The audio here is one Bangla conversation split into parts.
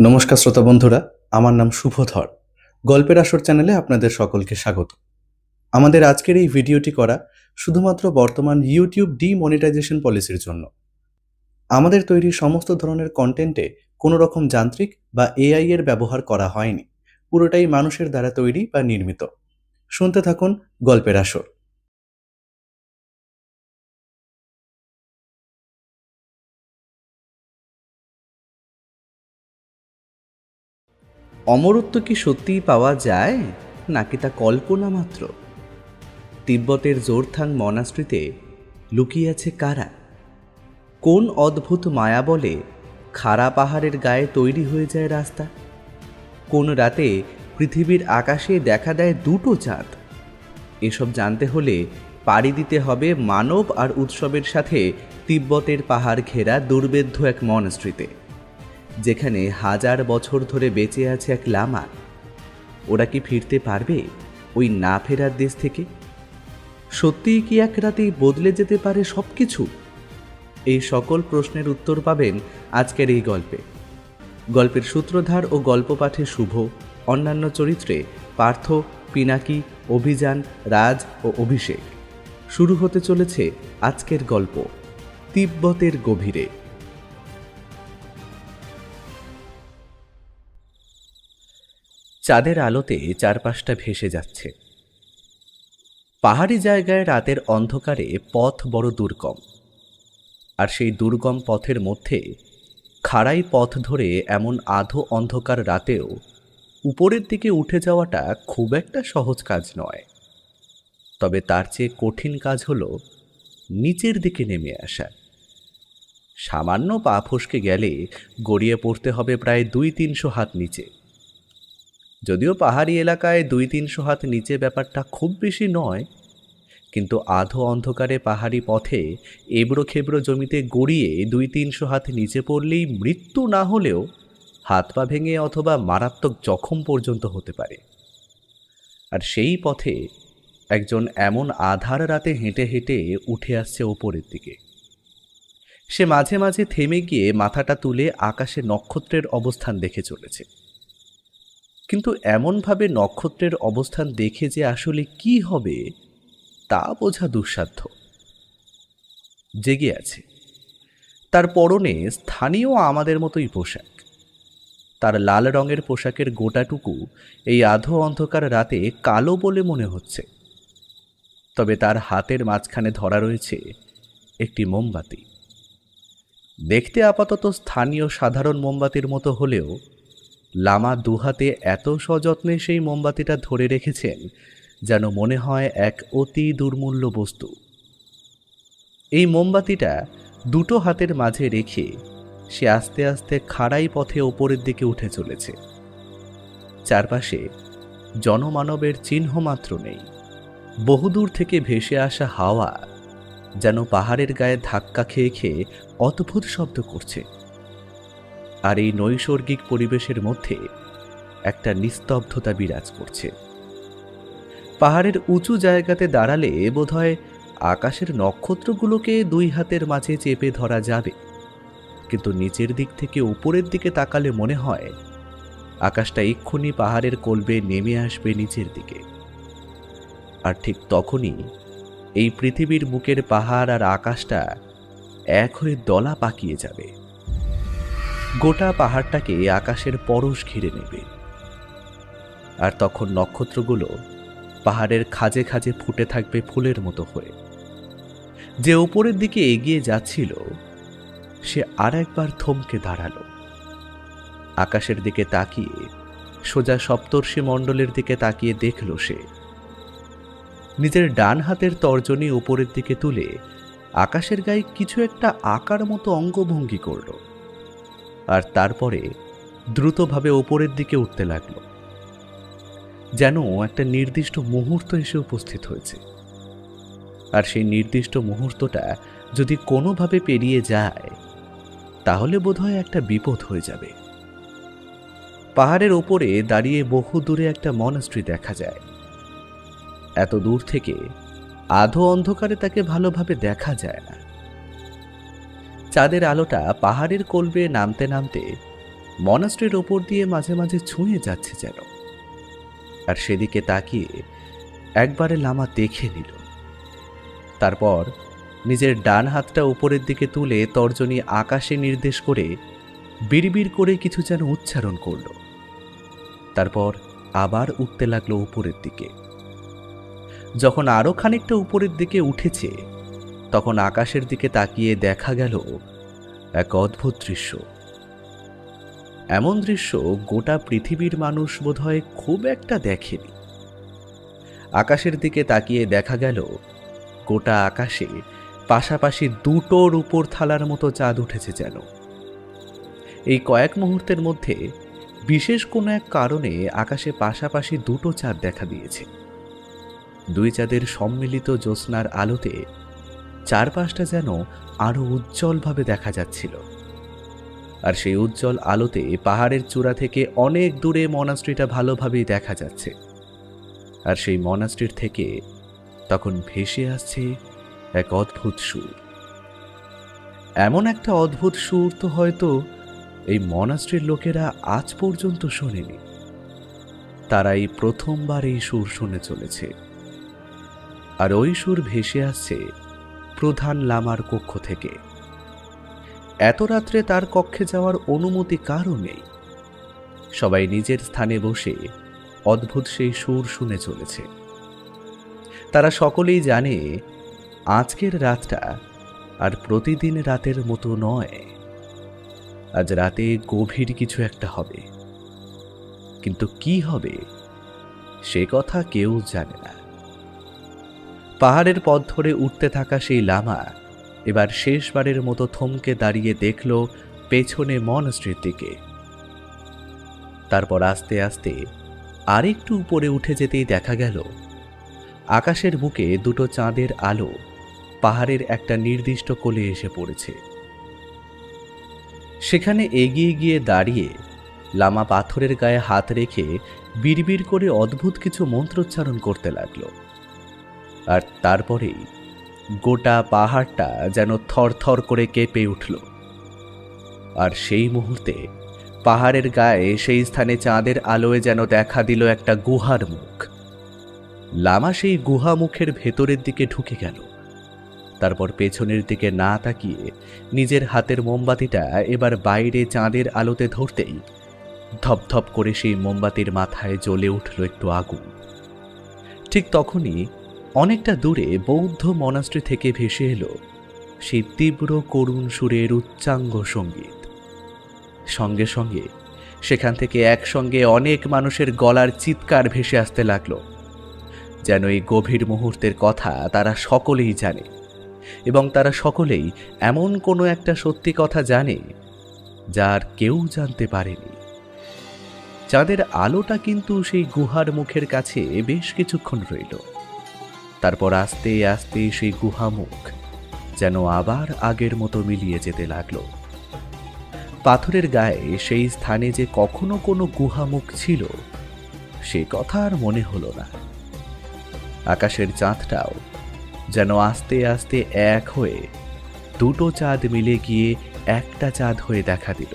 নমস্কার শ্রোতা বন্ধুরা, আমার নাম শুভধর। গল্পের আসর চ্যানেলে আপনাদের সকলকে স্বাগত। আমাদের আজকের এই ভিডিওটি করা শুধুমাত্র বর্তমান ইউটিউব ডিমনিটাইজেশন পলিসির জন্য। আমাদের তৈরি সমস্ত ধরনের কন্টেন্টে কোনো রকম যান্ত্রিক বা এআই এর ব্যবহার করা হয়নি। পুরোটাই মানুষের দ্বারা তৈরি বা নির্মিত। শুনতে থাকুন গল্পের আসর। অমরত্ব কি সত্যিই পাওয়া যায়, নাকি তা কল্পনা মাত্র? তিব্বতের জোরথাং মনাস্ট্রিতে লুকিয়ে আছে কারা? কোন অদ্ভুত মায়া বলে খাড়া পাহাড়ের গায়ে তৈরি হয়ে যায় রাস্তা? কোন রাতে পৃথিবীর আকাশে দেখা দেয় দুটো চাঁদ? এসব জানতে হলে পাড়ি দিতে হবে মানব আর উৎসবের সাথে তিব্বতের পাহাড় ঘেরা দুর্বেদ্য এক মনাস্ট্রিতে, যেখানে হাজার বছর ধরে বেঁচে আছে এক লামা। ওরা কি ফিরতে পারবে ওই না ফেরার দেশ থেকে? সত্যিই কি এক রাতেই বদলে যেতে পারে সব কিছু? এই সকল প্রশ্নের উত্তর পাবেন আজকের এই গল্পে। গল্পের সূত্রধার ও গল্প পাঠে শুভ, অন্যান্য চরিত্রে পার্থ, পিনাকি, অভিযান, রাজ ও অভিষেক। শুরু হতে চলেছে আজকের গল্প, তিব্বতের গভীরে। চাঁদের আলোতে চারপাশটা ভেসে যাচ্ছে। পাহাড়ি জায়গায় রাতের অন্ধকারে পথ বড় দুর্গম, আর সেই দুর্গম পথের মধ্যে খাড়াই পথ ধরে এমন আধো অন্ধকার রাতেও উপরের দিকে উঠে যাওয়াটা খুব একটা সহজ কাজ নয়। তবে তার চেয়ে কঠিন কাজ হলো নিচের দিকে নেমে আসা। সামান্য পা ফসকে গেলে গড়িয়ে পড়তে হবে প্রায় 200-300 হাত নিচে। যদিও পাহাড়ি এলাকায় 200-300 হাত নিচে ব্যাপারটা খুব বেশি নয়, কিন্তু আধো অন্ধকারে পাহাড়ি পথে এবড়ো খেবড়ো জমিতে গড়িয়ে 200-300 হাত নিচে পড়লেই মৃত্যু না হলেও হাত পা ভেঙে অথবা মারাত্মক জখম পর্যন্ত হতে পারে। আর সেই পথে একজন এমন আধার রাতে হেঁটে হেঁটে উঠে আসছে ওপরের দিকে। সে মাঝে মাঝে থেমে গিয়ে মাথাটা তুলে আকাশে নক্ষত্রের অবস্থান দেখে চলেছে। কিন্তু এমনভাবে নক্ষত্রের অবস্থান দেখে যে আসলে কি হবে তা বোঝা দুঃসাধ্য। জেগে আছে। তার পরনে স্থানীয় আমাদের মতোই পোশাক। তার লাল রঙের পোশাকের গোটাটুকু এই আধো অন্ধকার রাতে কালো বলে মনে হচ্ছে। তবে তার হাতের মাঝখানে ধরা রয়েছে একটি মোমবাতি। দেখতে আপাতত স্থানীয় সাধারণ মোমবাতির মতো হলেও লামা দুহাতে এত সযত্নে সেই মোমবাতিটা ধরে রেখেছেন যেন মনে হয় এক অতি দুর্মূল্য বস্তু। এই মোমবাতিটা দুটো হাতের মাঝে রেখে সে আস্তে আস্তে খাড়াই পথে ওপরের দিকে উঠে চলেছে। চারপাশে জনমানবের চিহ্ন মাত্র নেই। বহুদূর থেকে ভেসে আসা হাওয়া যেন পাহাড়ের গায়ে ধাক্কা খেয়ে খেয়ে অদ্ভুত শব্দ করছে। আর এই নৈসর্গিক পরিবেশের মধ্যে একটা নিস্তব্ধতা বিরাজ করছে। পাহাড়ের উঁচু জায়গাতে দাঁড়ালে বোধহয় আকাশের নক্ষত্রগুলোকে 2 হাতের মাঝে চেপে ধরা যাবে, কিন্তু নিচের দিক থেকে উপরের দিকে তাকালে মনে হয় আকাশটা এক্ষুনি পাহাড়ের কোলবে নেমে আসবে নিচের দিকে। আর ঠিক তখনই এই পৃথিবীর বুকের পাহাড় আর আকাশটা এক হয়ে দলা পাকিয়ে যাবে। গোটা পাহাড়টাকে আকাশের পরশ ঘিরে নেবে। আর তখন নক্ষত্রগুলো পাহাড়ের খাজে খাজে ফুটে থাকবে ফুলের মতো হয়ে। যে উপরের দিকে এগিয়ে যাচ্ছিল সে আর একবার থমকে দাঁড়ালো। আকাশের দিকে তাকিয়ে, সোজা সপ্তর্ষি মণ্ডলের দিকে তাকিয়ে দেখল সে নিজের ডান হাতের তর্জনী উপরের দিকে তুলে আকাশের গায়ে কিছু একটা আকার মতো অঙ্গভঙ্গি করল, আর তারপরে দ্রুতভাবে ওপরের দিকে উঠতে লাগলো। যেন একটা নির্দিষ্ট মুহূর্ত এসে উপস্থিত হয়েছে, আর সেই নির্দিষ্ট মুহূর্তটা যদি কোনোভাবে পেরিয়ে যায় তাহলে বোধহয় একটা বিপদ হয়ে যাবে। পাহাড়ের ওপরে দাঁড়িয়ে বহু দূরে একটা মনাস্ট্রি দেখা যায়। এত দূর থেকে আধো অন্ধকারে তাকে ভালোভাবে দেখা যায় না। চাঁদের আলোটা পাহাড়ের কোল বেয়ে নামতে নামতে মনাস্ট্রির ওপর দিয়ে মাঝে মাঝে ছুঁয়ে যাচ্ছে যেন। আর সেদিকে তাকিয়ে একবারে লামা দেখে নিল। তারপর নিজের ডান হাতটা উপরের দিকে তুলে তর্জনী আকাশে নির্দেশ করে বিড়বিড় করে কিছু যেন উচ্চারণ করল। তারপর আবার উঠতে লাগলো উপরের দিকে। যখন আরো খানিকটা উপরের দিকে উঠেছে, তখন আকাশের দিকে তাকিয়ে দেখা গেল এক অদ্ভুত দৃশ্য। এমন দৃশ্য গোটা পৃথিবীর মানুষ বোধহয় খুব একটা দেখেনি। আকাশের দিকে তাকিয়ে দেখা গেল গোটা আকাশে পাশাপাশি দুটোর উপর থালার মতো চাঁদ উঠেছে যেন। এই কয়েক মুহূর্তের মধ্যে বিশেষ কোনো এক কারণে আকাশে পাশাপাশি দুটো চাঁদ দেখা দিয়েছে। দুই চাঁদের সম্মিলিত জ্যোৎস্নার আলোতে চারপাশটা যেন আরো উজ্জ্বলভাবে দেখা যাচ্ছিল। আর সেই উজ্জ্বল আলোতে পাহাড়ের চূড়া থেকে অনেক দূরে মনাস্ট্রিটা ভালোভাবেই দেখা যাচ্ছে। আর সেই মনাস্ট্রির থেকে তখন ভেসে আসছে এক অদ্ভুত সুর। এমন একটা অদ্ভুত সুর তো হয়তো এই মনাস্ট্রির লোকেরা আজ পর্যন্ত শোনেনি। তারাই প্রথমবার এই সুর শুনে চলেছে। আর ওই সুর ভেসে আসছে প্রধান লামার কক্ষ থেকে। এত রাত্রে তার কক্ষে যাওয়ার অনুমতি কারও নেই। সবাই নিজের স্থানে বসে অদ্ভুত সেই সুর শুনে চলেছে। তারা সকলেই জানে আজকের রাতটা আর প্রতিদিন রাতের মতো নয়। আজ রাতে গভীর কিছু একটা হবে, কিন্তু কি হবে সে কথা কেউ জানে না। পাহাড়ের পথ ধরে উঠতে থাকা সেই লামা এবার শেষবারের মতো থমকে দাঁড়িয়ে দেখল পেছনে মনাস্ট্রির দিকে। তারপর আস্তে আস্তে আরেকটু উপরে উঠে যেতেই দেখা গেল আকাশের বুকে দুটো চাঁদের আলো পাহাড়ের একটা নির্দিষ্ট কোলে এসে পড়েছে। সেখানে এগিয়ে গিয়ে দাঁড়িয়ে লামা পাথরের গায়ে হাত রেখে বিড়বিড় করে অদ্ভুত কিছু মন্ত্রোচ্চারণ করতে লাগলো। আর তারপরেই গোটা পাহাড়টা যেন থরথর করে কেঁপে উঠল। আর সেই মুহূর্তে পাহাড়ের গায়ে সেই স্থানে চাঁদের আলোয় যেন দেখা দিল একটা গুহার মুখ। লামা সেই গুহা মুখের ভেতরের দিকে ঢুকে গেল। তারপর পেছনের দিকে না তাকিয়ে নিজের হাতের মোমবাতিটা এবার বাইরে চাঁদের আলোতে ধরতেই ধপধপ করে সেই মোমবাতির মাথায় জ্বলে উঠল একটু আগুন। ঠিক তখনই অনেকটা দূরে বৌদ্ধ মনাস্ট্রি থেকে ভেসে এলো সেই তীব্র করুণ সুরের উচ্চাঙ্গ সঙ্গীত। সঙ্গে সঙ্গে সেখান থেকে একসঙ্গে অনেক মানুষের গলার চিৎকার ভেসে আসতে লাগলো, যেন এই গভীর মুহূর্তের কথা তারা সকলেই জানে, এবং তারা সকলেই এমন কোনো একটা সত্যি কথা জানে যার কেউ জানতে পারেনি। চাঁদের আলোটা কিন্তু সেই গুহার মুখের কাছে বেশ কিছুক্ষণ রইল। তারপর আস্তে আস্তে সেই গুহামুখ যেন আবার আগের মতো মিলিয়ে যেতে লাগলো। পাথরের গায়ে সেই স্থানে যে কখনো কোনো গুহামুখ ছিল সে কথা আর মনে হলো না। আকাশের চাঁদটাও যেন আস্তে আস্তে এক হয়ে দুটো চাঁদ মিলে গিয়ে একটা চাঁদ হয়ে দেখা দিল।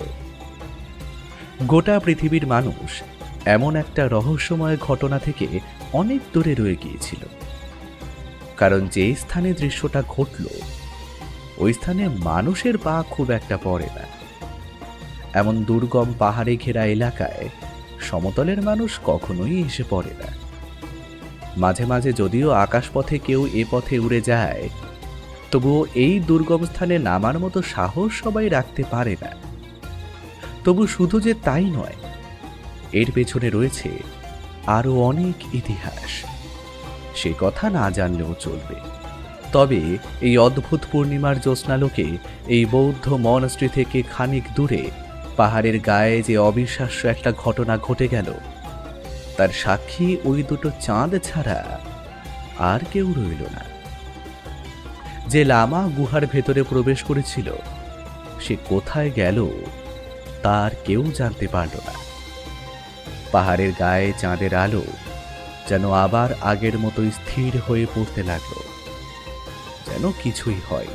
গোটা পৃথিবীর মানুষ এমন একটা রহস্যময় ঘটনা থেকে অনেক দূরে রয়ে গিয়েছিল। কারণ যে স্থানে দৃশ্যটা ঘটল ওই স্থানে মানুষের পা খুব একটা পড়ে না। এমন দুর্গম পাহাড়ে ঘেরা এলাকায় সমতলের মানুষ কখনোই এসে পড়ে না। মাঝে মাঝে যদিও আকাশপথে কেউ এ পথে উড়ে যায়, তবুও এই দুর্গম স্থানে নামার মতো সাহস সবাই রাখতে পারে না। তবু শুধু যে তাই নয়, এর পেছনে রয়েছে আরো অনেক ইতিহাস। সে কথা না জানলেও চলবে। তবে এই অদ্ভুত পূর্ণিমার জ্যোৎস্নালোকে এই বৌদ্ধ মনাস্ট্রি থেকে খানিক দূরে পাহাড়ের গায়ে যে অবিশ্বাস্য একটা ঘটনা ঘটে গেল তার সাক্ষী ওই দুটো চাঁদ ছাড়া আর কেউ রইল না। যে লামা গুহার ভেতরে প্রবেশ করেছিল সে কোথায় গেল তার কেউ জানতে পারল না। পাহাড়ের গায়ে চাঁদের আলো যেন আবার আগের মতোই স্থির হয়ে পড়তে লাগলো, যেন কিছুই হয়।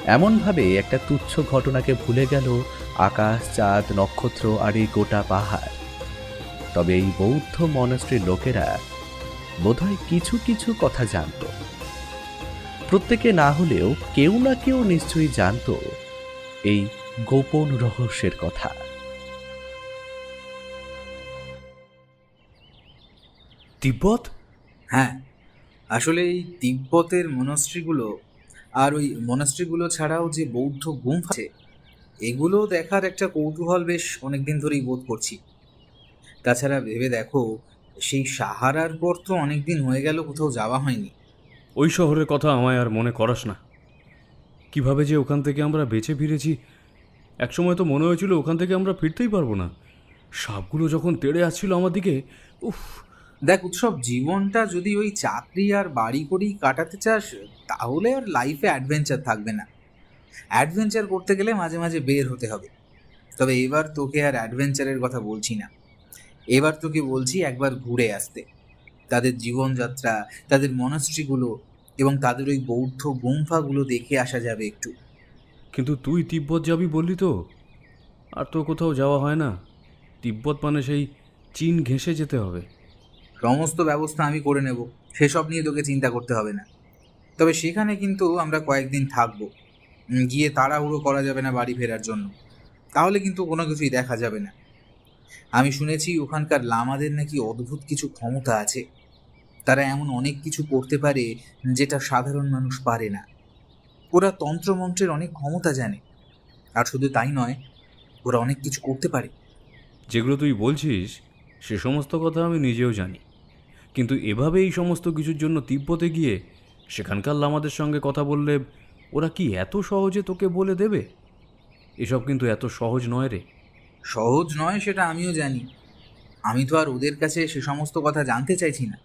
এমনভাবে একটা তুচ্ছ ঘটনাকে ভুলে গেল আকাশ, চাঁদ, নক্ষত্র আর এই গোটা পাহাড়। তবে এই বৌদ্ধ মনাস্ট্রির লোকেরা বোধহয় কিছু কিছু কথা জানত। প্রত্যেকে না হলেও কেউ না কেউ নিশ্চয়ই জানত এই গোপন রহস্যের কথা। তিব্বত? হ্যাঁ, আসলে এই তিব্বতের মনাস্ট্রিগুলো আর ওই মনাস্ট্রিগুলো ছাড়াও যে বৌদ্ধ গুম্ফা আছে, এগুলো দেখার একটা কৌতূহল বেশ অনেকদিন ধরেই বোধ করছি। তাছাড়া ভেবে দেখো, সেই সাহারার পর তো অনেকদিন হয়ে গেল কোথাও যাওয়া হয়নি। ওই শহরের কথা আমায় আর মনে করাস না। কিভাবে যে ওখান থেকে আমরা বেঁচে ফিরেছি, একসময় তো মনে হয়েছিল ওখান থেকে আমরা ফিরতেই পারবো না। সাপগুলো যখন তেড়ে আসছিল আমার দিকে, উফ! দেখ উৎসব, জীবনটা যদি ওই চাকরি আর বাড়ি করেই কাটাতে চাস, তাহলে আর লাইফে অ্যাডভেঞ্চার থাকবে না। অ্যাডভেঞ্চার করতে গেলে মাঝে মাঝে বের হতে হবে। তবে এবার তোকে আর অ্যাডভেঞ্চারের কথা বলছি না, এবার তোকে বলছি একবার ঘুরে আসতে। তাদের জীবনযাত্রা, তাদের মনাস্ট্রিগুলো এবং তাদের ওই বৌদ্ধ গুম্ফাগুলো দেখে আসা যাবে একটু। কিন্তু তুই তিব্বত যাবি বললি তো? আর তো কোথাও যাওয়া হয় না। তিব্বত মানে সেই চীন ঘেঁষে যেতে হবে। সমস্ত ব্যবস্থা আমি করে নেব, সেসব নিয়ে তোকে চিন্তা করতে হবে না। তবে সেখানে কিন্তু আমরা কয়েকদিন থাকবো। গিয়ে তাড়াহুড়ো করা যাবে না বাড়ি ফেরার জন্য, তাহলে কিন্তু কোনো কিছুই দেখা যাবে না। আমি শুনেছি ওখানকার লামাদের নাকি অদ্ভুত কিছু ক্ষমতা আছে। তারা এমন অনেক কিছু করতে পারে যেটা সাধারণ মানুষ পারে না। ওরা তন্ত্রমন্ত্রের অনেক ক্ষমতা জানে, আর শুধু তাই নয়, ওরা অনেক কিছু করতে পারে। যেগুলো তুই বলছিস সে সমস্ত কথা আমি নিজেও জানি, কিন্তু এভাবে এই সমস্ত কিছুর জন্য তিব্বতে গিয়ে সেখানকার লামাদের সঙ্গে কথা বললে ওরা কি এত সহজে তোকে বলে দেবে? এসব কিন্তু এত সহজ নয় রে। সহজ নয় সেটা আমিও জানি। আমি তো আর ওদের কাছে সে সমস্ত কথা জানতে চাইছি না।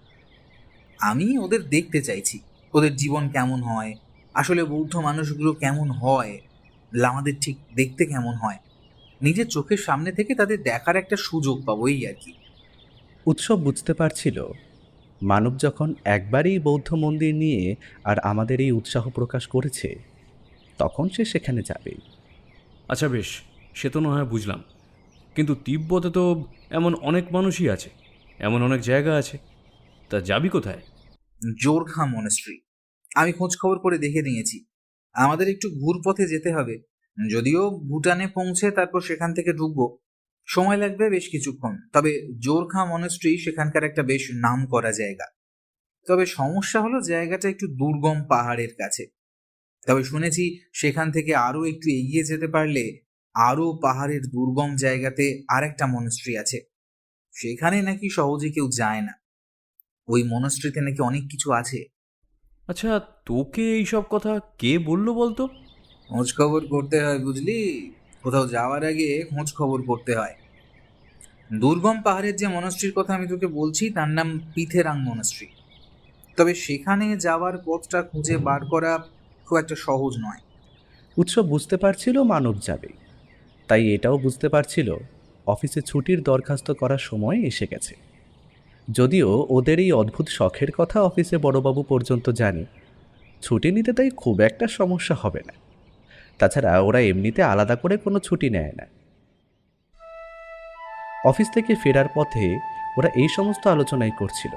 আমি ওদের দেখতে চাইছি, ওদের জীবন কেমন হয়, আসলে বৌদ্ধ মানুষগুলো কেমন হয়, লামাদের ঠিক দেখতে কেমন হয়। নিজের চোখের সামনে থেকে তাদের দেখার একটা সুযোগ পাবো, এই আর কি। উৎসব বুঝতে পারছিল মানব যখন একবারই বৌদ্ধ মন্দির নিয়ে আর আমাদের এই উৎসাহ প্রকাশ করেছে, তখন সে সেখানে যাবেই। আচ্ছা বেশ, সে তো না হয় বুঝলাম, কিন্তু তিব্বতে তো এমন অনেক মানুষই আছে, এমন অনেক জায়গা আছে, তা যাবি কোথায়? জোরখা মনেস্ট্রি আমি খোঁজ খবর করে দেখে নিয়েছি। আমাদের একটু ঘুরপথে যেতে হবে, যদিও ভুটানে পৌঁছে তারপর সেখান থেকে ঢুকবো। সময় লাগবে বেশ কিছুক্ষণ। তবে জোরখা মনেস্ট্রি সেখানকার একটা বেশ নাম করা জায়গা। তবে সমস্যা হলো জায়গাটা একটু দুর্গম পাহাড়ের কাছে। তবে শুনেছি সেখান থেকে আরো একটু এগিয়ে যেতে পারলে আরো পাহাড়ের দুর্গম জায়গাতে আরেকটা মনেস্ট্রি আছে। সেখানে নাকি সহজে কেউ যায় না। ওই মনেস্ট্রিতে নাকি অনেক কিছু আছে। আচ্ছা, তোকে এইসব কথা কে বললো বলতো? খোঁজ খবর করতে হয় বুঝলি, কোথাও যাওয়ার আগে খোঁজ খবর করতে হয়। দুর্গম পাহাড়ের যে মনাস্ট্রির কথা আমি তোকে বলছি, তার নাম পিথেরাং মনাস্ট্রি। তবে সেখানে যাওয়ার পথটা খুঁজে বার করা খুব একটা সহজ নয়। উৎসব বুঝতে পারছিল মানব যাবে, তাই এটাও বুঝতে পারছিল অফিসে ছুটির দরখাস্ত করার সময় এসে গেছে। যদিও ওদের এই অদ্ভুত শখের কথা অফিসে বড়বাবু পর্যন্ত জানে, ছুটি নিতে তাই খুব একটা সমস্যা হবে না। তাছাড়া ওরা এমনিতে আলাদা করে কোনো ছুটি নেয় না। অফিস থেকে ফেরার পথে ওরা এই সমস্ত আলোচনাই করছিল।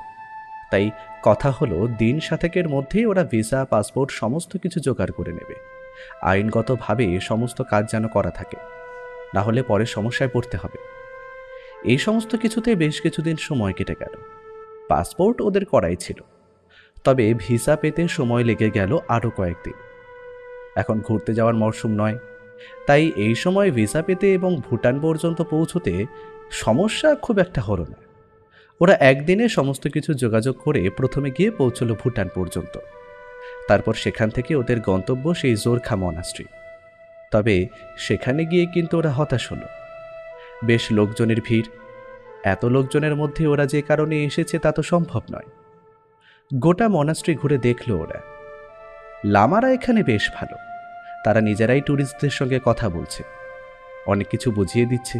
তাই কথা হলো দিন 7 মধ্যেই ওরা ভিসা, পাসপোর্ট সমস্ত কিছু জোগাড় করে নেবে। আইনগতভাবে সমস্ত কাজ যেন করা থাকে, না হলে পরে সমস্যায় পড়তে হবে। এই সমস্ত কিছুতে বেশ কিছুদিন সময় কেটে গেল। পাসপোর্ট ওদের করাই ছিল, তবে ভিসা পেতে সময় লেগে গেল আরও কয়েকদিন। এখন ঘুরতে যাওয়ার মরশুম নয়, তাই এই সময় ভিসা পেতে এবং ভুটান পর্যন্ত পৌঁছতে সমস্যা খুব একটা হলো না। ওরা একদিনে সমস্ত কিছু যোগাযোগ করে প্রথমে গিয়ে পৌঁছলো ভুটান পর্যন্ত। তারপর সেখান থেকে ওদের গন্তব্য সেই জোরখা মনাস্ট্রি। তবে সেখানে গিয়ে কিন্তু ওরা হতাশ হলো। বেশ লোকজনের ভিড়, এত লোকজনের মধ্যে ওরা যে কারণে এসেছে তা তো সম্ভব নয়। গোটা মনাস্ট্রি ঘুরে দেখলো ওরা। লামারা এখানে বেশ ভালো, তারা নিজেরাই ট্যুরিস্টদের সঙ্গে কথা বলছে, অনেক কিছু বুঝিয়ে দিচ্ছে।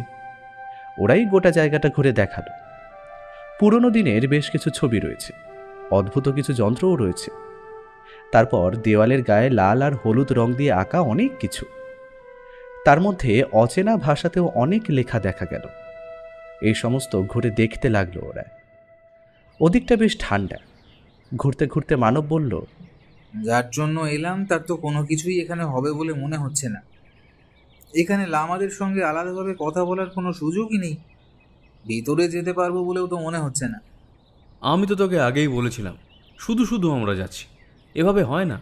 ওরাই গোটা জায়গাটা ঘুরে দেখালো। পুরনো দিনের বেশ কিছু ছবি রয়েছে, অদ্ভুত কিছু যন্ত্রও রয়েছে। তারপর দেওয়ালের গায়ে লাল আর হলুদ রং দিয়ে আঁকা অনেক কিছু। তার মধ্যে অচেনা ভাষাতেও অনেক লেখা দেখা গেল। এই সমস্ত ঘুরে দেখতে লাগলো ওরা। ওদিকটা বেশ ঠান্ডা। ঘুরতে ঘুরতে মানব বলল, যার জন্য এলাম তার তো কোনো কিছুই এখানে হবে বলে মনে হচ্ছে না। এখানে লামাদের সঙ্গে আলাদাভাবে কথা বলার কোনো সুযোগই নেই। ভিতরে যেতে পারবো বলেও তো মনে হচ্ছে না। আমি তো তোকে আগেই বলেছিলাম, শুধু শুধু আমরা যাচ্ছি। এভাবে হয় না।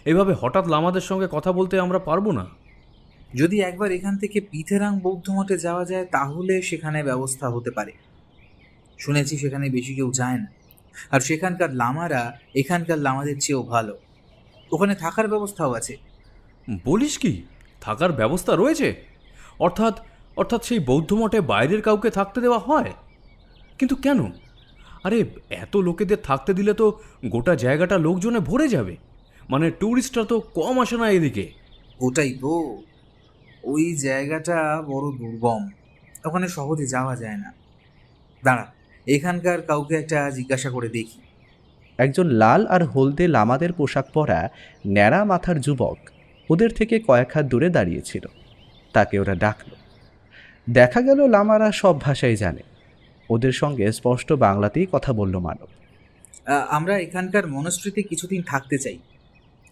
এভাবে হঠাৎ লামাদের সঙ্গে কথা বলতে আমরা পারবো না। যদি একবার এখান থেকে পিথেরাং বৌদ্ধ মঠে যাওয়া যায় তাহলে সেখানে ব্যবস্থা হতে পারে। শুনেছি সেখানে বেশি কেউ যায় না, আর সেখানকার লামারা এখানকার লামাদের চেয়েও ভালো। ওখানে থাকার ব্যবস্থাও আছে। বলিস কি, থাকার ব্যবস্থা রয়েছে? অর্থাৎ অর্থাৎ সেই বৌদ্ধ মঠে বাইরের কাউকে থাকতে দেওয়া হয়? কিন্তু কেন? আরে এত লোকেদের থাকতে দিলে তো গোটা জায়গাটা লোকজনে ভরে যাবে। মানে ট্যুরিস্টরা তো কম আসে না এদিকে। ওটাই তো, ওই জায়গাটা বড় দুর্গম, ওখানে সহজে যাওয়া যায় না। দাঁড়া, এখানকার কাউকে একটা জিজ্ঞাসা করে দেখি। একজন লাল আর হলদে লামাদের পোশাক পরা ন্যাড়া মাথার যুবক ওদের থেকে কয়েক হাত দূরে দাঁড়িয়েছিল। তাকে ওরা ডাকল। দেখা গেল লামারা সব ভাষাই জানে। ওদের সঙ্গে স্পষ্ট বাংলাতেই কথা বলল মানব। আমরা এখানকার মনস্ট্রিতে কিছুদিন থাকতে চাই।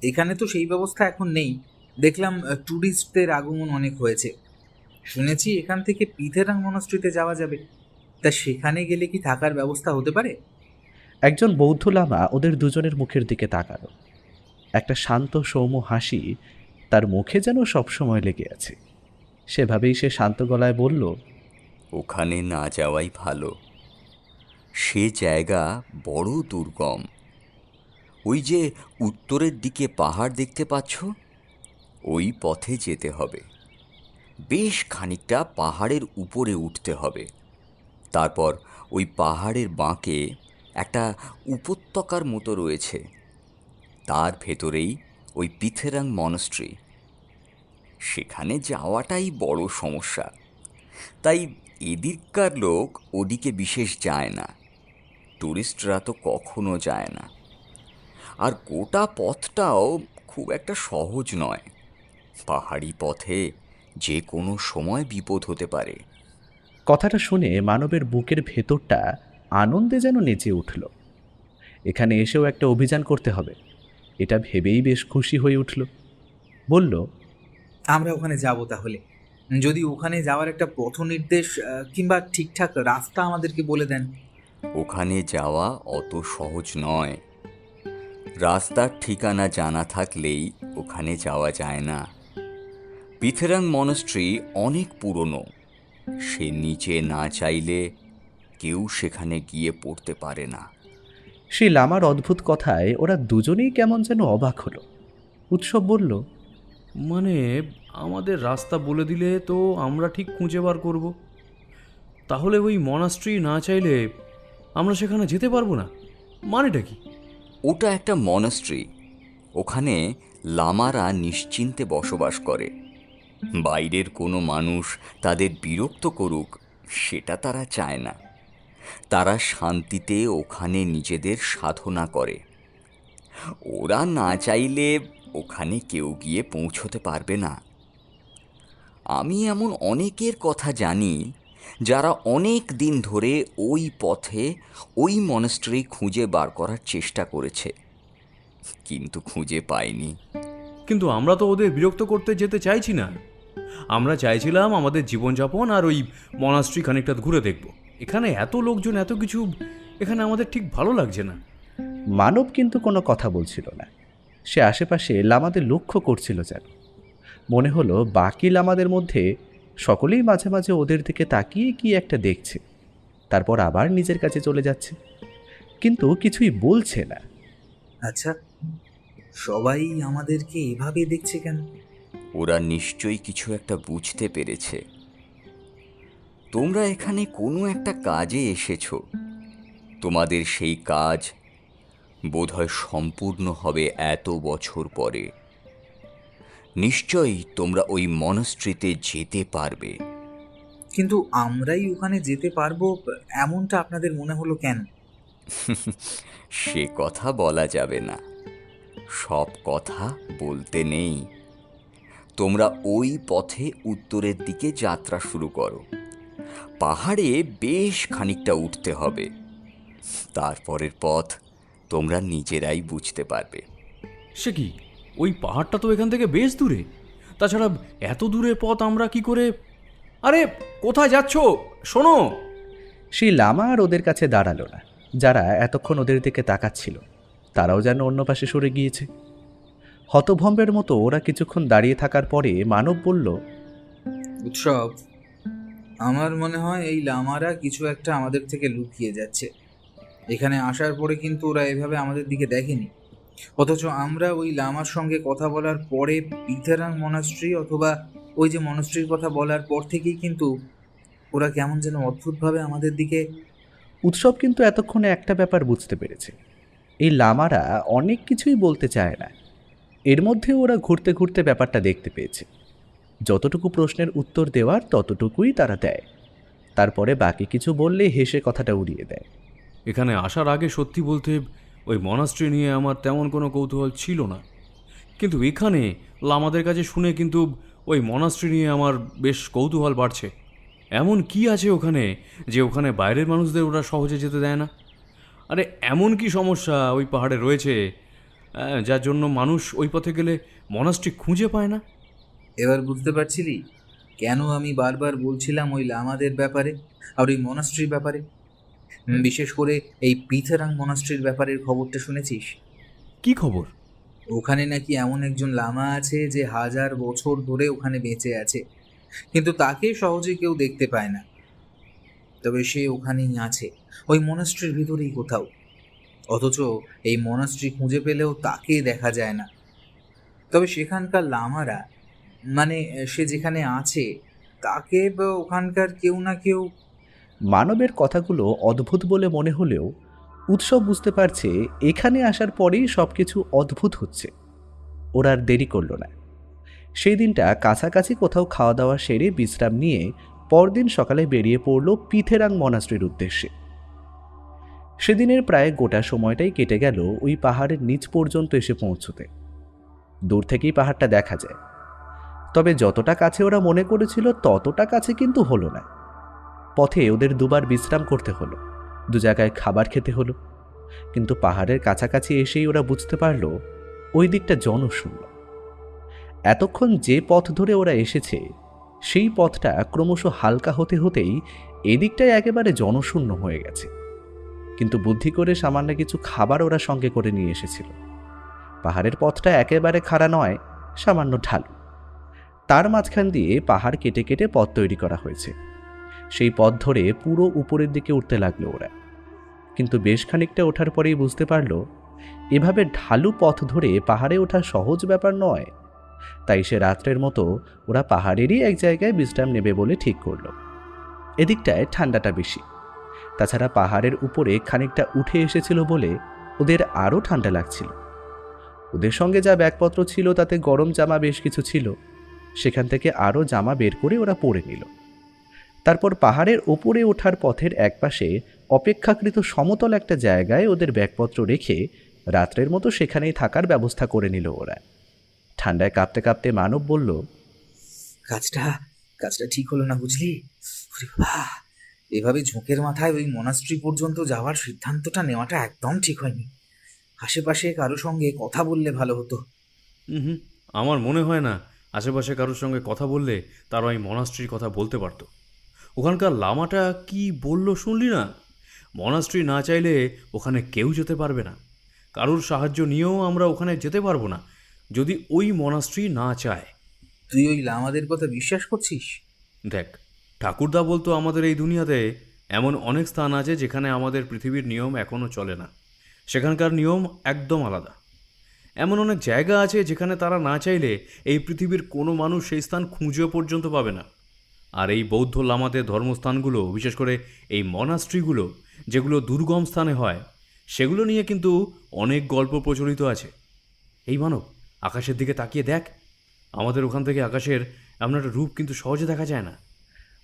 এখানে তো সেই ব্যবস্থা এখন নেই। দেখলাম ট্যুরিস্টদের আগমন অনেক হয়েছে। শুনেছি এখান থেকে পিথেরাং মনস্ট্রিতে যাওয়া যাবে। তা সেখানে গেলে কি থাকার ব্যবস্থা হতে পারে? একজন বৌদ্ধ লামা ওদের দুজনের মুখের দিকে তাকালো। একটা শান্ত সৌম্য হাসি তার মুখে যেন সবসময় লেগে আছে। সেভাবেই সে শান্ত গলায় বলল, ওখানে না যাওয়াই ভালো। সে জায়গা বড় দুর্গম। ওই যে উত্তরের দিকে পাহাড় দেখতে পাচ্ছ, ওই পথে যেতে হবে। বেশ খানিকটা পাহাড়ের উপরে উঠতে হবে। তারপর ওই পাহাড়ের বাঁকে একটা উপত্যকার মতো রয়েছে। তার ভেতরেই ওই পিথেরাং মনস্ট্রি। সেখানে যাওয়াটাই বড় সমস্যা। তাই এদিককার লোক ওদিকে বিশেষ যায় না। টুরিস্টরা তো কখনো যায় না। আর গোটা পথটাও খুব একটা সহজ নয়। পাহাড়ি পথে যে কোনো সময় বিপদ হতে পারে। কথাটা শুনে মানবের বুকের ভেতরটা আনন্দে যেন নেচে উঠল। এখানে এসেও একটা অভিযান করতে হবে, এটা ভেবেই বেশ খুশি হয়ে উঠল। বলল, আমরা ওখানে যাব তাহলে। যদি ওখানে যাওয়ার একটা পথ নির্দেশ কিংবা ঠিকঠাক রাস্তা আমাদেরকে বলে দেন। ওখানে যাওয়া অত সহজ নয়। রাস্তার ঠিকানা জানা থাকলেই ওখানে যাওয়া যায় না। পিথেরাং মনস্ট্রি অনেক পুরনো। সে নিচে না চাইলে কেউ সেখানে গিয়ে পড়তে পারে না। সেই লামার অদ্ভুত কথায় ওরা দুজনেই কেমন যেন অবাক হলো। উৎসব বলল, মানে আমাদের রাস্তা বলে দিলে তো আমরা ঠিক খুঁজে বার করব। তাহলে ওই মনাস্ট্রি না চাইলে আমরা সেখানে যেতে পারবো না, মানেটা কি? ওটা একটা মনস্ট্রি। ওখানে লামারা নিশ্চিন্তে বসবাস করে। বাইরের কোনো মানুষ তাদের বিরক্ত করুক সেটা তারা চায় না। তারা শান্তিতে ওখানে নিজেদের সাধনা করে। ওরা না চাইলে ওখানে কেউ গিয়ে পৌঁছতে পারবে না। আমি এমন অনেকের কথা জানি যারা অনেক দিন ধরে ওই পথে ওই মনস্ট্রি খুঁজে বার করার চেষ্টা করেছে, কিন্তু খুঁজে পায়নি। কিন্তু আমরা তো ওদের বিরক্ত করতে যেতে চাইছি না। আমরা চাইছিলাম আমাদের জীবনযাপন আর ওই মনাস্ট্রি খানিকটা ঘুরে দেখব। এখানে এত লোকজন, এত কিছু, এখানে আমাদের ঠিক ভালো লাগছে না। মানব কিন্তু কোনো কথা বলছিল না। সে আশেপাশে লামাদের লক্ষ্য করছিল যেন। মনে হলো বাকি লামাদের মধ্যে সকলেই মাঝে মাঝে ওদের দিকে তাকিয়ে কি একটা দেখছে, তারপর আবার নিজের কাছে চলে যাচ্ছে, কিন্তু কিছুই বলছে না। আচ্ছা, সবাই আমাদেরকে এভাবে দেখছে কেন? ওরা নিশ্চয়ই কিছু একটা বুঝতে পেরেছে। তোমরা এখানে কোনো একটা কাজে এসেছো। তোমাদের সেই কাজ বোধহয় সম্পূর্ণ হবে এত বছর পরে। নিশ্চয়ই তোমরা ওই মনস্ট্রিতে যেতে পারবে। কিন্তু আমরাই ওখানে যেতে পারবো এমনটা আপনাদের মনে হলো কেন? সে কথা বলা যাবে না। সব কথা বলতে নেই। তোমরা ওই পথে উত্তরের দিকে যাত্রা শুরু করো। পাহাড়ে বেশ খানিকটা উঠতে হবে। তারপরের পথ তোমরা নিজেরাই বুঝতে পারবে। সে কি, ওই পাহাড়টা তো এখান থেকে বেশ দূরে। তাছাড়া এত দূরের পথ আমরা কি করে... আরে, কোথায় যাচ্ছ? শোনো। সেই লামা আর ওদের কাছে দাঁড়ালো না। যারা এতক্ষণ ওদের দিকে তাকাচ্ছিল তারাও যেন অন্য পাশে সরে গিয়েছে। হতভম্বের মতো ওরা কিছুক্ষণ দাঁড়িয়ে থাকার পরে মানব বলল, উৎসব, আমার মনে হয় এই লামারা কিছু একটা আমাদের থেকে লুকিয়ে যাচ্ছে। এখানে আসার পরে কিন্তু ওরা এভাবে আমাদের দিকে দেখেনি, অথচ আমরা ওই লামার সঙ্গে কথা বলার পরে পিথেরাং মনাস্ট্রি অথবা ওই যে মনাস্ট্রির কথা বলার পর থেকেই কিন্তু ওরা কেমন যেন অদ্ভুতভাবে আমাদের দিকে... উৎসব কিন্তু এতক্ষণে একটা ব্যাপার বুঝতে পেরেছে। এই লামারা অনেক কিছুই বলতে চায় না, এর মধ্যে ওরা ঘুরতে ঘুরতে ব্যাপারটা দেখতে পেয়েছে। যতটুকু প্রশ্নের উত্তর দেওয়ার ততটুকুই তারা দেয়, তারপরে বাকি কিছু বললে হেসে কথাটা উড়িয়ে দেয়। এখানে আসার আগে সত্যি বলতে ওই মনাস্ট্রি নিয়ে আমার তেমন কোনো কৌতূহল ছিল না, কিন্তু এখানে লামাদের কাছে শুনে কিন্তু ওই মনাস্ট্রি নিয়ে আমার বেশ কৌতূহল বাড়ছে। এমন কি আছে ওখানে যে ওখানে বাইরের মানুষদের ওরা সহজে যেতে দেয় না? আরে, এমন কি সমস্যা ওই পাহাড়ে রয়েছে যার জন্য মানুষ ওই পথে গেলে মনাস্ট্রি খুঁজে পায় না? এবার বুঝতে পারছিলি কেন আমি বারবার বলছিলাম ওই লামাদের ব্যাপারে আর ওই মনাস্ট্রির ব্যাপারে? বিশেষ করে এই পিথেরাং মনাস্ট্রির ব্যাপারের খবরটা শুনেছিস? কি খবর? ওখানে নাকি এমন একজন লামা আছে যে 1000 বছর ধরে ওখানে বেঁচে আছে, কিন্তু তাকে সহজে কেউ দেখতে পায় না। তবে সে ওখানেই আছে, ওই মনাস্ট্রির ভিতরেই কোথাও। অথচ এই মনাস্ট্রি খুঁজে পেলেও তাকে দেখা যায় না। তবে সেখানকার লামারা, মানে সে যেখানে আছে তাকে বা ওখানকার কেউ না কেউ... মানবের কথাগুলো অদ্ভুত বলে মনে হলেও উৎসব বুঝতে পারছে এখানে আসার পরেই সব কিছু অদ্ভুত হচ্ছে। ওরা আর দেরি করল না। সেই দিনটা কাছাকাছি কোথাও খাওয়া দাওয়া সেরে বিশ্রাম নিয়ে পরদিন সকালে বেরিয়ে পড়ল পিথেরাং মনাস্ট্রির উদ্দেশ্যে। সেদিনের প্রায় গোটা সময়টাই কেটে গেল ওই পাহাড়ের নিচ পর্যন্ত এসে পৌঁছতে। দূর থেকেই পাহাড়টা দেখা যায়, তবে যতটা কাছে ওরা মনে করেছিল ততটা কাছে কিন্তু হলো না। পথে ওদের দুবার বিশ্রাম করতে হলো, 2 জায়গায় খাবার খেতে হলো, কিন্তু পাহাড়ের কাছাকাছি এসেই ওরা বুঝতে পারল ওই দিকটা জনশূন্য। এতক্ষণ যে পথ ধরে ওরা এসেছে সেই পথটা ক্রমশ হালকা হতে হতেই এদিকটায় একেবারে জনশূন্য হয়ে গেছে। কিন্তু বুদ্ধি করে সামান্য কিছু খাবার ওরা সঙ্গে করে নিয়ে এসেছিল। পাহাড়ের পথটা একেবারে খাড়া নয়, সামান্য ঢালু। তার মাঝখান দিয়ে পাহাড় কেটে কেটে পথ তৈরি করা হয়েছে। সেই পথ ধরে পুরো উপরের দিকে উঠতে লাগলো ওরা। কিন্তু বেশ খানিকটা ওঠার পরেই বুঝতে পারল এভাবে ঢালু পথ ধরে পাহাড়ে ওঠা সহজ ব্যাপার নয়। তাই সে রাত্রের মতো ওরা পাহাড়েরই এক জায়গায় বিশ্রাম নেবে বলে ঠিক করলো। এদিকটায় ঠান্ডাটা বেশি, তাছাড়া পাহাড়ের উপরে খানিকটা উঠে এসেছিল বলে ওদের আরও ঠান্ডা লাগছিল। ওদের সঙ্গে যা ব্যাগপত্র ছিল তাতে গরম জামা বেশ কিছু ছিল, সেখান থেকে আরও জামা বের করে ওরা পরে নিল। তারপর পাহাড়ের ওপরে ওঠার পথের একপাশে অপেক্ষাকৃত সমতল একটা জায়গায় ওদের ব্যাগপত্র রেখে রাত্রের মতো সেখানেই থাকার ব্যবস্থা করে নিল ওরা। ঠান্ডায় কাঁপতে কাঁপতে মানব বলল, কাজটা ঠিক হলো না বুঝলি? ওরে বাবা, এভাবে ঝোঁকের মাথায় ওই মনাস্ট্রি পর্যন্ত যাওয়ার সিদ্ধান্তটা নেওয়াটা একদম ঠিক হয়নি। আশেপাশে কারো সঙ্গে কথা বললে ভালো হতো। হুম, আমার মনে হয় না আশেপাশে কারোর সঙ্গে কথা বললে তারা ওই মনাস্ট্রির কথা বলতে পারতো। ওখানকার লামাটা কি বলল শুনলি না? মনাস্ট্রি না চাইলে ওখানে কেউ যেতে পারবে না, কারোর সাহায্য নিয়েও আমরা ওখানে যেতে পারবো না যদি ওই মনাস্ট্রি না চায়। তুই ওই লামাদের কথা বিশ্বাস করছিস? দেখ, ঠাকুরদা বলতো আমাদের এই দুনিয়াতে এমন অনেক স্থান আছে যেখানে আমাদের পৃথিবীর নিয়ম এখনও চলে না, সেখানকার নিয়ম একদম আলাদা। এমন অনেক জায়গা আছে যেখানে তারা না চাইলে এই পৃথিবীর কোনো মানুষ সেই স্থান খুঁজেও পর্যন্ত পাবে না। আর এই বৌদ্ধ লামাদের ধর্মস্থানগুলো, বিশেষ করে এই মনাস্ট্রিগুলো যেগুলো দুর্গম স্থানে হয়, সেগুলো নিয়ে কিন্তু অনেক গল্প প্রচলিত আছে। এই মানব, আকাশের দিকে তাকিয়ে দেখ, আমাদের ওখান থেকে আকাশের এমন একটা রূপ কিন্তু সহজে দেখা যায় না।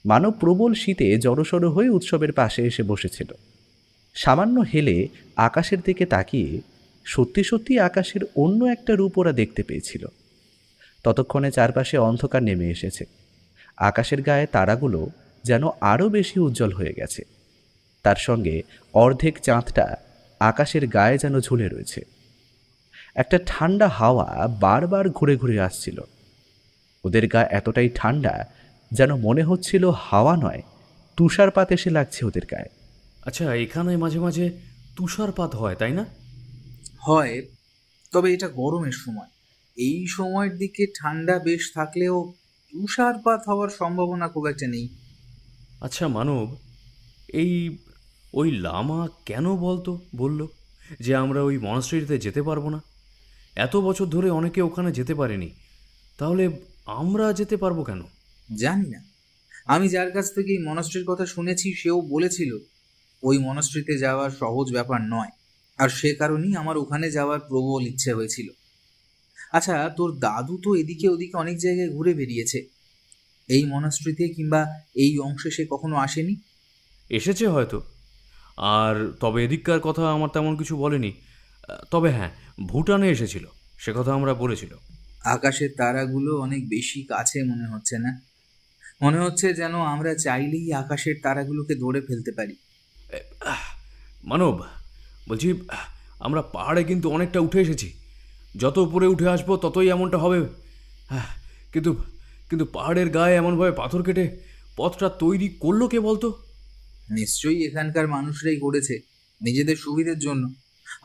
মানব প্রবল শীতে জড়সড় হয়ে উৎসবের পাশে এসে বসেছিল। সামান্য হেলে আকাশের দিকে তাকিয়ে সত্যি সত্যি আকাশের অন্য একটা রূপ ওরা দেখতে পেয়েছিল। ততক্ষণে চারপাশে অন্ধকার নেমে এসেছে। আকাশের গায়ে তারাগুলো যেন আরও বেশি উজ্জ্বল হয়ে গেছে। তার সঙ্গে অর্ধেক চাঁদটা আকাশের গায়ে যেন ঝুলে রয়েছে। একটা ঠান্ডা হাওয়া বারবার ঘুরে ঘুরে আসছিল। ওদের গা এতটাই ঠান্ডা যেন মনে হচ্ছিল হাওয়া নয়, তুষারপাত এসে লাগছে ওদের গায়ে। আচ্ছা, এখানে মাঝে মাঝে তুষারপাত হয়, তাই না? হয়, তবে এটা গরমের সময়। এই সময়ের দিকে ঠান্ডা বেশ থাকলেও তুষারপাত হওয়ার সম্ভাবনা খুব একটা নেই। আচ্ছা মানব, এই ওই লামা কেন বললো যে আমরা ওই মনাস্ট্রিতে যেতে পারবো না? এত বছর ধরে অনেকে ওখানে যেতে পারেনি, তাহলে আমরা যেতে পারবো কেন? জানি না, আমি যার কাছ থেকে এই মনাস্ট্রির কথা শুনেছি সেও বলেছিল ওই মনাস্ট্রিতে যাওয়ার সহজ ব্যাপার নয়, আর সে কারণেই আমার ওখানে যাওয়ার প্রবল ইচ্ছে হয়েছিল। আচ্ছা, তোর দাদু তো এদিকে ওদিকে অনেক জায়গায় ঘুরে বেরিয়েছে, এই মনাস্ট্রিতে কিংবা এই অংশে সে কখনো আসেনি? এসেছে হয়তো, আর তবে এদিককার কথা আমার তেমন কিছু বলেনি। তবে হ্যাঁ, ভুটানে এসেছিল, সে কথা আমরা বলেছিল। আকাশের তারাগুলো অনেক বেশি কাছে মনে হচ্ছে না? মনে হচ্ছে যেন আমরা চাইলেই আকাশের তারাগুলোকে ধরে ফেলতে পারি। মানব, বলছি, আমরা পাহাড়ে কিন্তু অনেকটা উঠে এসেছি। যত উপরে উঠে আসবো ততই এমনটা হবে। কিন্তু কিন্তু পাহাড়ের গায়ে এমনভাবে পাথর কেটে পথটা তৈরি করলো কে বলতো? নিশ্চয়ই এখানকার মানুষরাই করেছে, নিজেদের সুবিধের জন্য।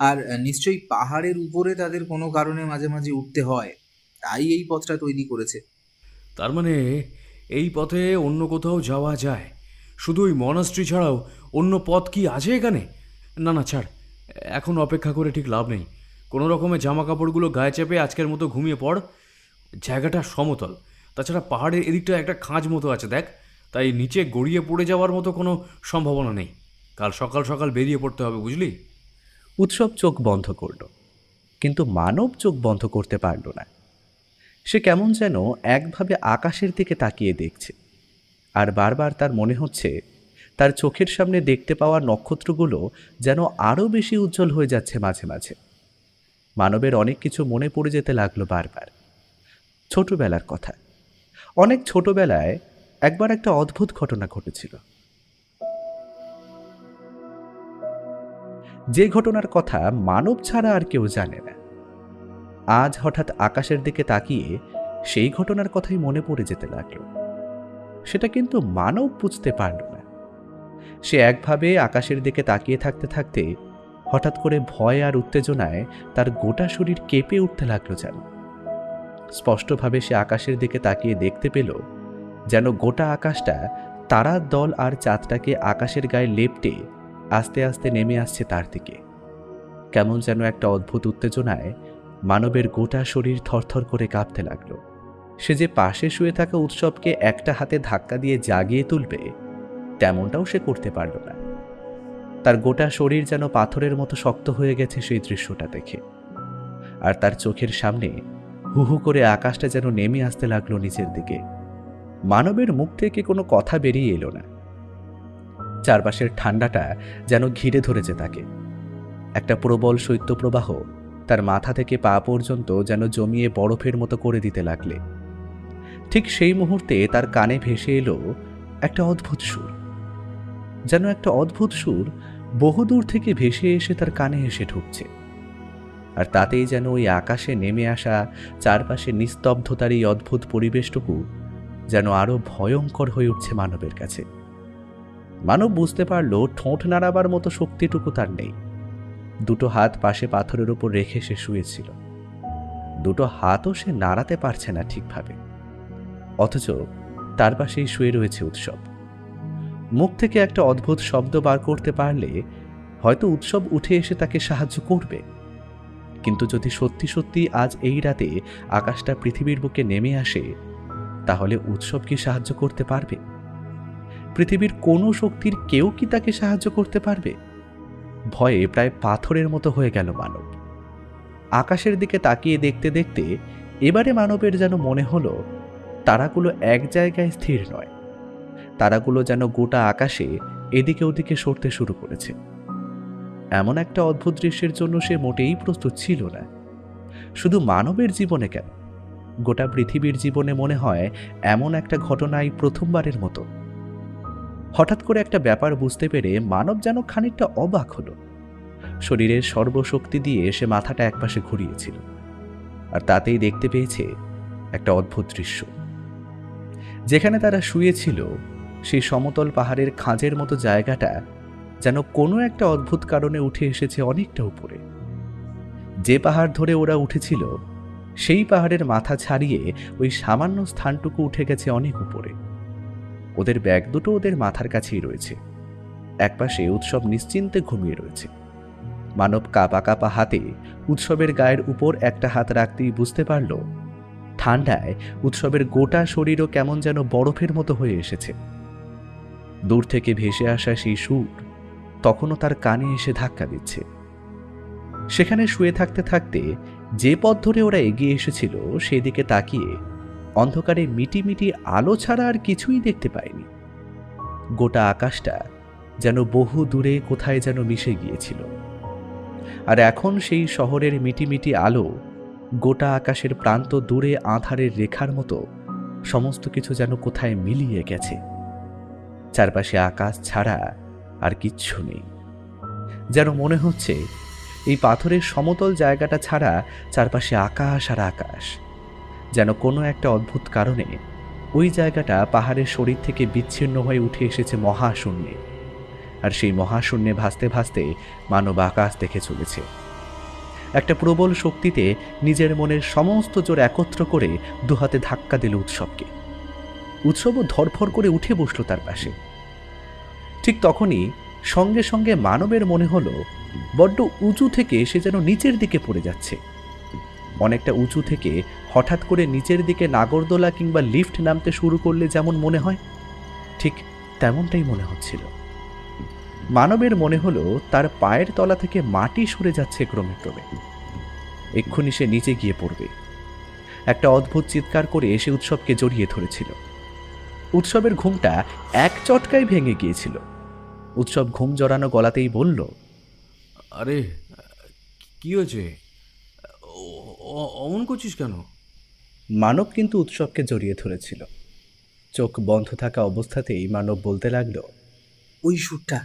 আর নিশ্চয়ই পাহাড়ের উপরে তাদের কোনো কারণে মাঝে মাঝে উঠতে হয়, তাই এই পথটা তৈরি করেছে। তার মানে এই পথে অন্য কোথাও যাওয়া যায়? শুধু ওই মনাস্ট্রি ছাড়াও অন্য পথ কি আছে এখানে? না না, ছাড়, এখন অপেক্ষা করে ঠিক লাভ নেই। কোনো রকমের জামা কাপড়গুলো গায়ে চেপে আজকের মতো ঘুমিয়ে পড়। জায়গাটা সমতল, তাছাড়া পাহাড়ের এদিকটা একটা খাঁজ মতো আছে দেখ, তাই নিচে গড়িয়ে পড়ে যাওয়ার মতো কোনো সম্ভাবনা নেই। কাল সকাল সকাল বেরিয়ে পড়তে হবে, বুঝলি? উৎসব চোখ বন্ধ করল, কিন্তু মানব চোখ বন্ধ করতে পারল না। সে কেমন যেন একভাবে আকাশের দিকে তাকিয়ে দেখছে, আর বারবার তার মনে হচ্ছে তার চোখের সামনে দেখতে পাওয়া নক্ষত্রগুলো যেন আরও বেশি উজ্জ্বল হয়ে যাচ্ছে মাঝে মাঝে। মানবের অনেক কিছু মনে পড়ে যেতে লাগলো বারবার। ছোটবেলার কথা। অনেক ছোটবেলায় একবার একটা অদ্ভুত ঘটনা ঘটেছিল, যে ঘটনার কথা মানব ছাড়া আর কেউ জানে না। আজ হঠাৎ আকাশের দিকে তাকিয়ে সেই ঘটনার কথাই মনে পড়ে যেতে লাগলো। সেটা কিন্তু মানব বুঝতে পারল না। সে একভাবে আকাশের দিকে তাকিয়ে থাকতে থাকতে হঠাৎ করে ভয় আর উত্তেজনায় তার গোটা শরীর কেঁপে উঠতে লাগলো যেন। স্পষ্টভাবে সে আকাশের দিকে তাকিয়ে দেখতে পেল যেন গোটা আকাশটা তারার দল আর চাঁদটাকে আকাশের গায়ে লেপ্টে আস্তে আস্তে নেমে আসছে তার দিকে। কেমন যেন একটা অদ্ভুত উত্তেজনায় মানবের গোটা শরীর থরথর করে কাঁপতে লাগলো। সে যে পাশে শুয়ে থাকা উৎসবকে একটা হাতে ধাক্কা দিয়ে জাগিয়ে তুলবে, তেমনটাও সে করতে পারল না। তার গোটা শরীর যেন পাথরের মতো শক্ত হয়ে গেছে সেই দৃশ্যটা দেখে। আর তার চোখের সামনে হু হু করে আকাশটা যেন নেমে আসতে লাগলো নিচের দিকে। মানবের মুখ থেকে কোনো কথা বেরিয়ে এলো না। চারপাশের ঠান্ডাটা যেন ঘিরে ধরেছে তাকে। একটা প্রবল শৈত্যপ্রবাহ তার মাথা থেকে পা পর্যন্ত যেন জমিয়ে বরফের মতো করে দিতে লাগলে। ঠিক সেই মুহূর্তে তার কানে ভেসে এলো একটা অদ্ভুত সুর। যেন একটা অদ্ভুত সুর বহুদূর থেকে ভেসে এসে তার কানে এসে ঢুকছে। আর তাতেই যেন ওই আকাশে নেমে আসা চারপাশে নিস্তব্ধতার এই অদ্ভুত পরিবেশটুকু যেন আরো ভয়ঙ্কর হয়ে উঠছে মানবের কাছে। মানব বুঝতে পারল ঠোঁট নাড়াবার মতো শক্তিটুকু তার নেই। দুটো হাত পাশে পাথরের উপর রেখে সে শুয়েছিল। দুটো হাতও সে নাড়াতে পারছে না ঠিকভাবে, অথচ তার পাশেই শুয়ে রয়েছে উৎসব। মুখ থেকে একটা অদ্ভুত শব্দ বার করতে পারলে হয়তো উৎসব উঠে এসে তাকে সাহায্য করবে। কিন্তু যদি সত্যি সত্যি আজ এই রাতে আকাশটা পৃথিবীর বুকে নেমে আসে, তাহলে উৎসব কি সাহায্য করতে পারবে? পৃথিবীর কোনো শক্তির কেউ কি তাকে সাহায্য করতে পারবে? ভয়ে প্রায় পাথরের মতো হয়ে গেল মানব। আকাশের দিকে তাকিয়ে দেখতে দেখতে এবারে মানবের যেন মনে হলো তারাগুলো এক জায়গায় স্থির নয়। তারাগুলো যেন গোটা আকাশে এদিকে ওদিকে সরতে শুরু করেছে। এমন একটা অদ্ভুত দৃশ্যের জন্য সে মোটেই প্রস্তুত ছিল না। শুধু মানবের জীবনে কেন, গোটা পৃথিবীর জীবনে মনে হয় এমন একটা ঘটনাই প্রথমবারের মতো। হঠাৎ করে একটা ব্যাপার বুঝতে পেরে মানব যেন খানিকটা অবাক হলো। শরীরের সর্বশক্তি দিয়ে সে মাথাটা একপাশে ঘুরিয়েছিল, আর তাতেই দেখতে পেয়েছে একটা অদ্ভুত দৃশ্য। যেখানে তারা শুয়েছিল সেই সমতল পাহাড়ের খাঁজের মতো জায়গাটা যেন কোনো একটা অদ্ভুত কারণে উঠে এসেছে অনেকটা উপরে। যে পাহাড় ধরে ওরা উঠেছিল সেই পাহাড়ের মাথা ছাড়িয়ে ওই সামান্য স্থানটুকু উঠে গেছে অনেক উপরে। ওদের ব্যাগ দুটো ওদের মাথার কাছেই রয়েছে। একপাশে উৎসব নিশ্চিন্তে ঘুমিয়ে রয়েছে। মানব কাঁপা কাঁপা হাতে উৎসবের গায়ের উপর একটা হাত রাখতেই বুঝতে পারল ঠান্ডায় উৎসবের গোটা শরীরও কেমন যেন বরফের মতো হয়ে এসেছে। দূর থেকে ভেসে আসা সেই সুর তখনও তার কানে এসে ধাক্কা দিচ্ছে। সেখানে শুয়ে থাকতে থাকতে যে পথ ধরে ওরা এগিয়ে এসেছিল সেদিকে তাকিয়ে অন্ধকারে মিটিমিটি আলো ছাড়া আর কিছুই দেখতে পায়নি। গোটা আকাশটা যেন বহু দূরে কোথায় যেন মিশে গিয়েছিল। আর এখন সেই শহরের মিটিমিটি আলো গোটা আকাশের প্রান্ত দূরে আঁধারের রেখার মতো সমস্ত কিছু যেন কোথায় মিলিয়ে গেছে। চারপাশে আকাশ ছাড়া আর কিচ্ছু নেই। যেন মনে হচ্ছে এই পাথরের সমতল জায়গাটা ছাড়া চারপাশে আকাশ আর আকাশ। যেন কোনো একটা অদ্ভুত কারণে ওই জায়গাটা পাহাড়ের শরীর থেকে বিচ্ছিন্ন হয়ে উঠে এসেছে মহাশূন্যে। আর সেই মহাশূন্যে ভাসতে ভাসতে মানব আকাশ দেখে চলেছে। একটা প্রবল শক্তিতে নিজের মনের সমস্ত জোর একত্র করে দুহাতে ধাক্কা দিল উৎসবকে। উৎসবও ধরফর করে উঠে বসল তার পাশে। ঠিক তখনই সঙ্গে সঙ্গে মানবের মনে হলো বড্ড উঁচু থেকে সে যেন নিচের দিকে পড়ে যাচ্ছে। অনেকটা উঁচু থেকে হঠাৎ করে নিচের দিকে নাগরদোলা কিংবা লিফট নামতে শুরু করলে যেমন মনে হয়, ঠিক তেমনটাই মনে হচ্ছিল। মানবের মনে হলো তার পায়ের তলা থেকে মাটি সরে যাচ্ছে ক্রমে ক্রমে। এক্ষুনি সে নিচে গিয়ে পড়বে। একটা অদ্ভুত চিৎকার করে এসে উৎসবকে জড়িয়ে ধরেছিল। উৎসবের ঘুমটা এক চটকায় ভেঙে গিয়েছিল। উৎসব ঘুম জড়ানো গলাতেই বলল, আরে কি হয়েছে? অমন করছিস কেন? মানব কিন্তু উৎসবকে জড়িয়ে ধরেছিল। চোখ বন্ধ থাকা অবস্থাতেই মানব বলতে লাগলো, ওই সুরটা।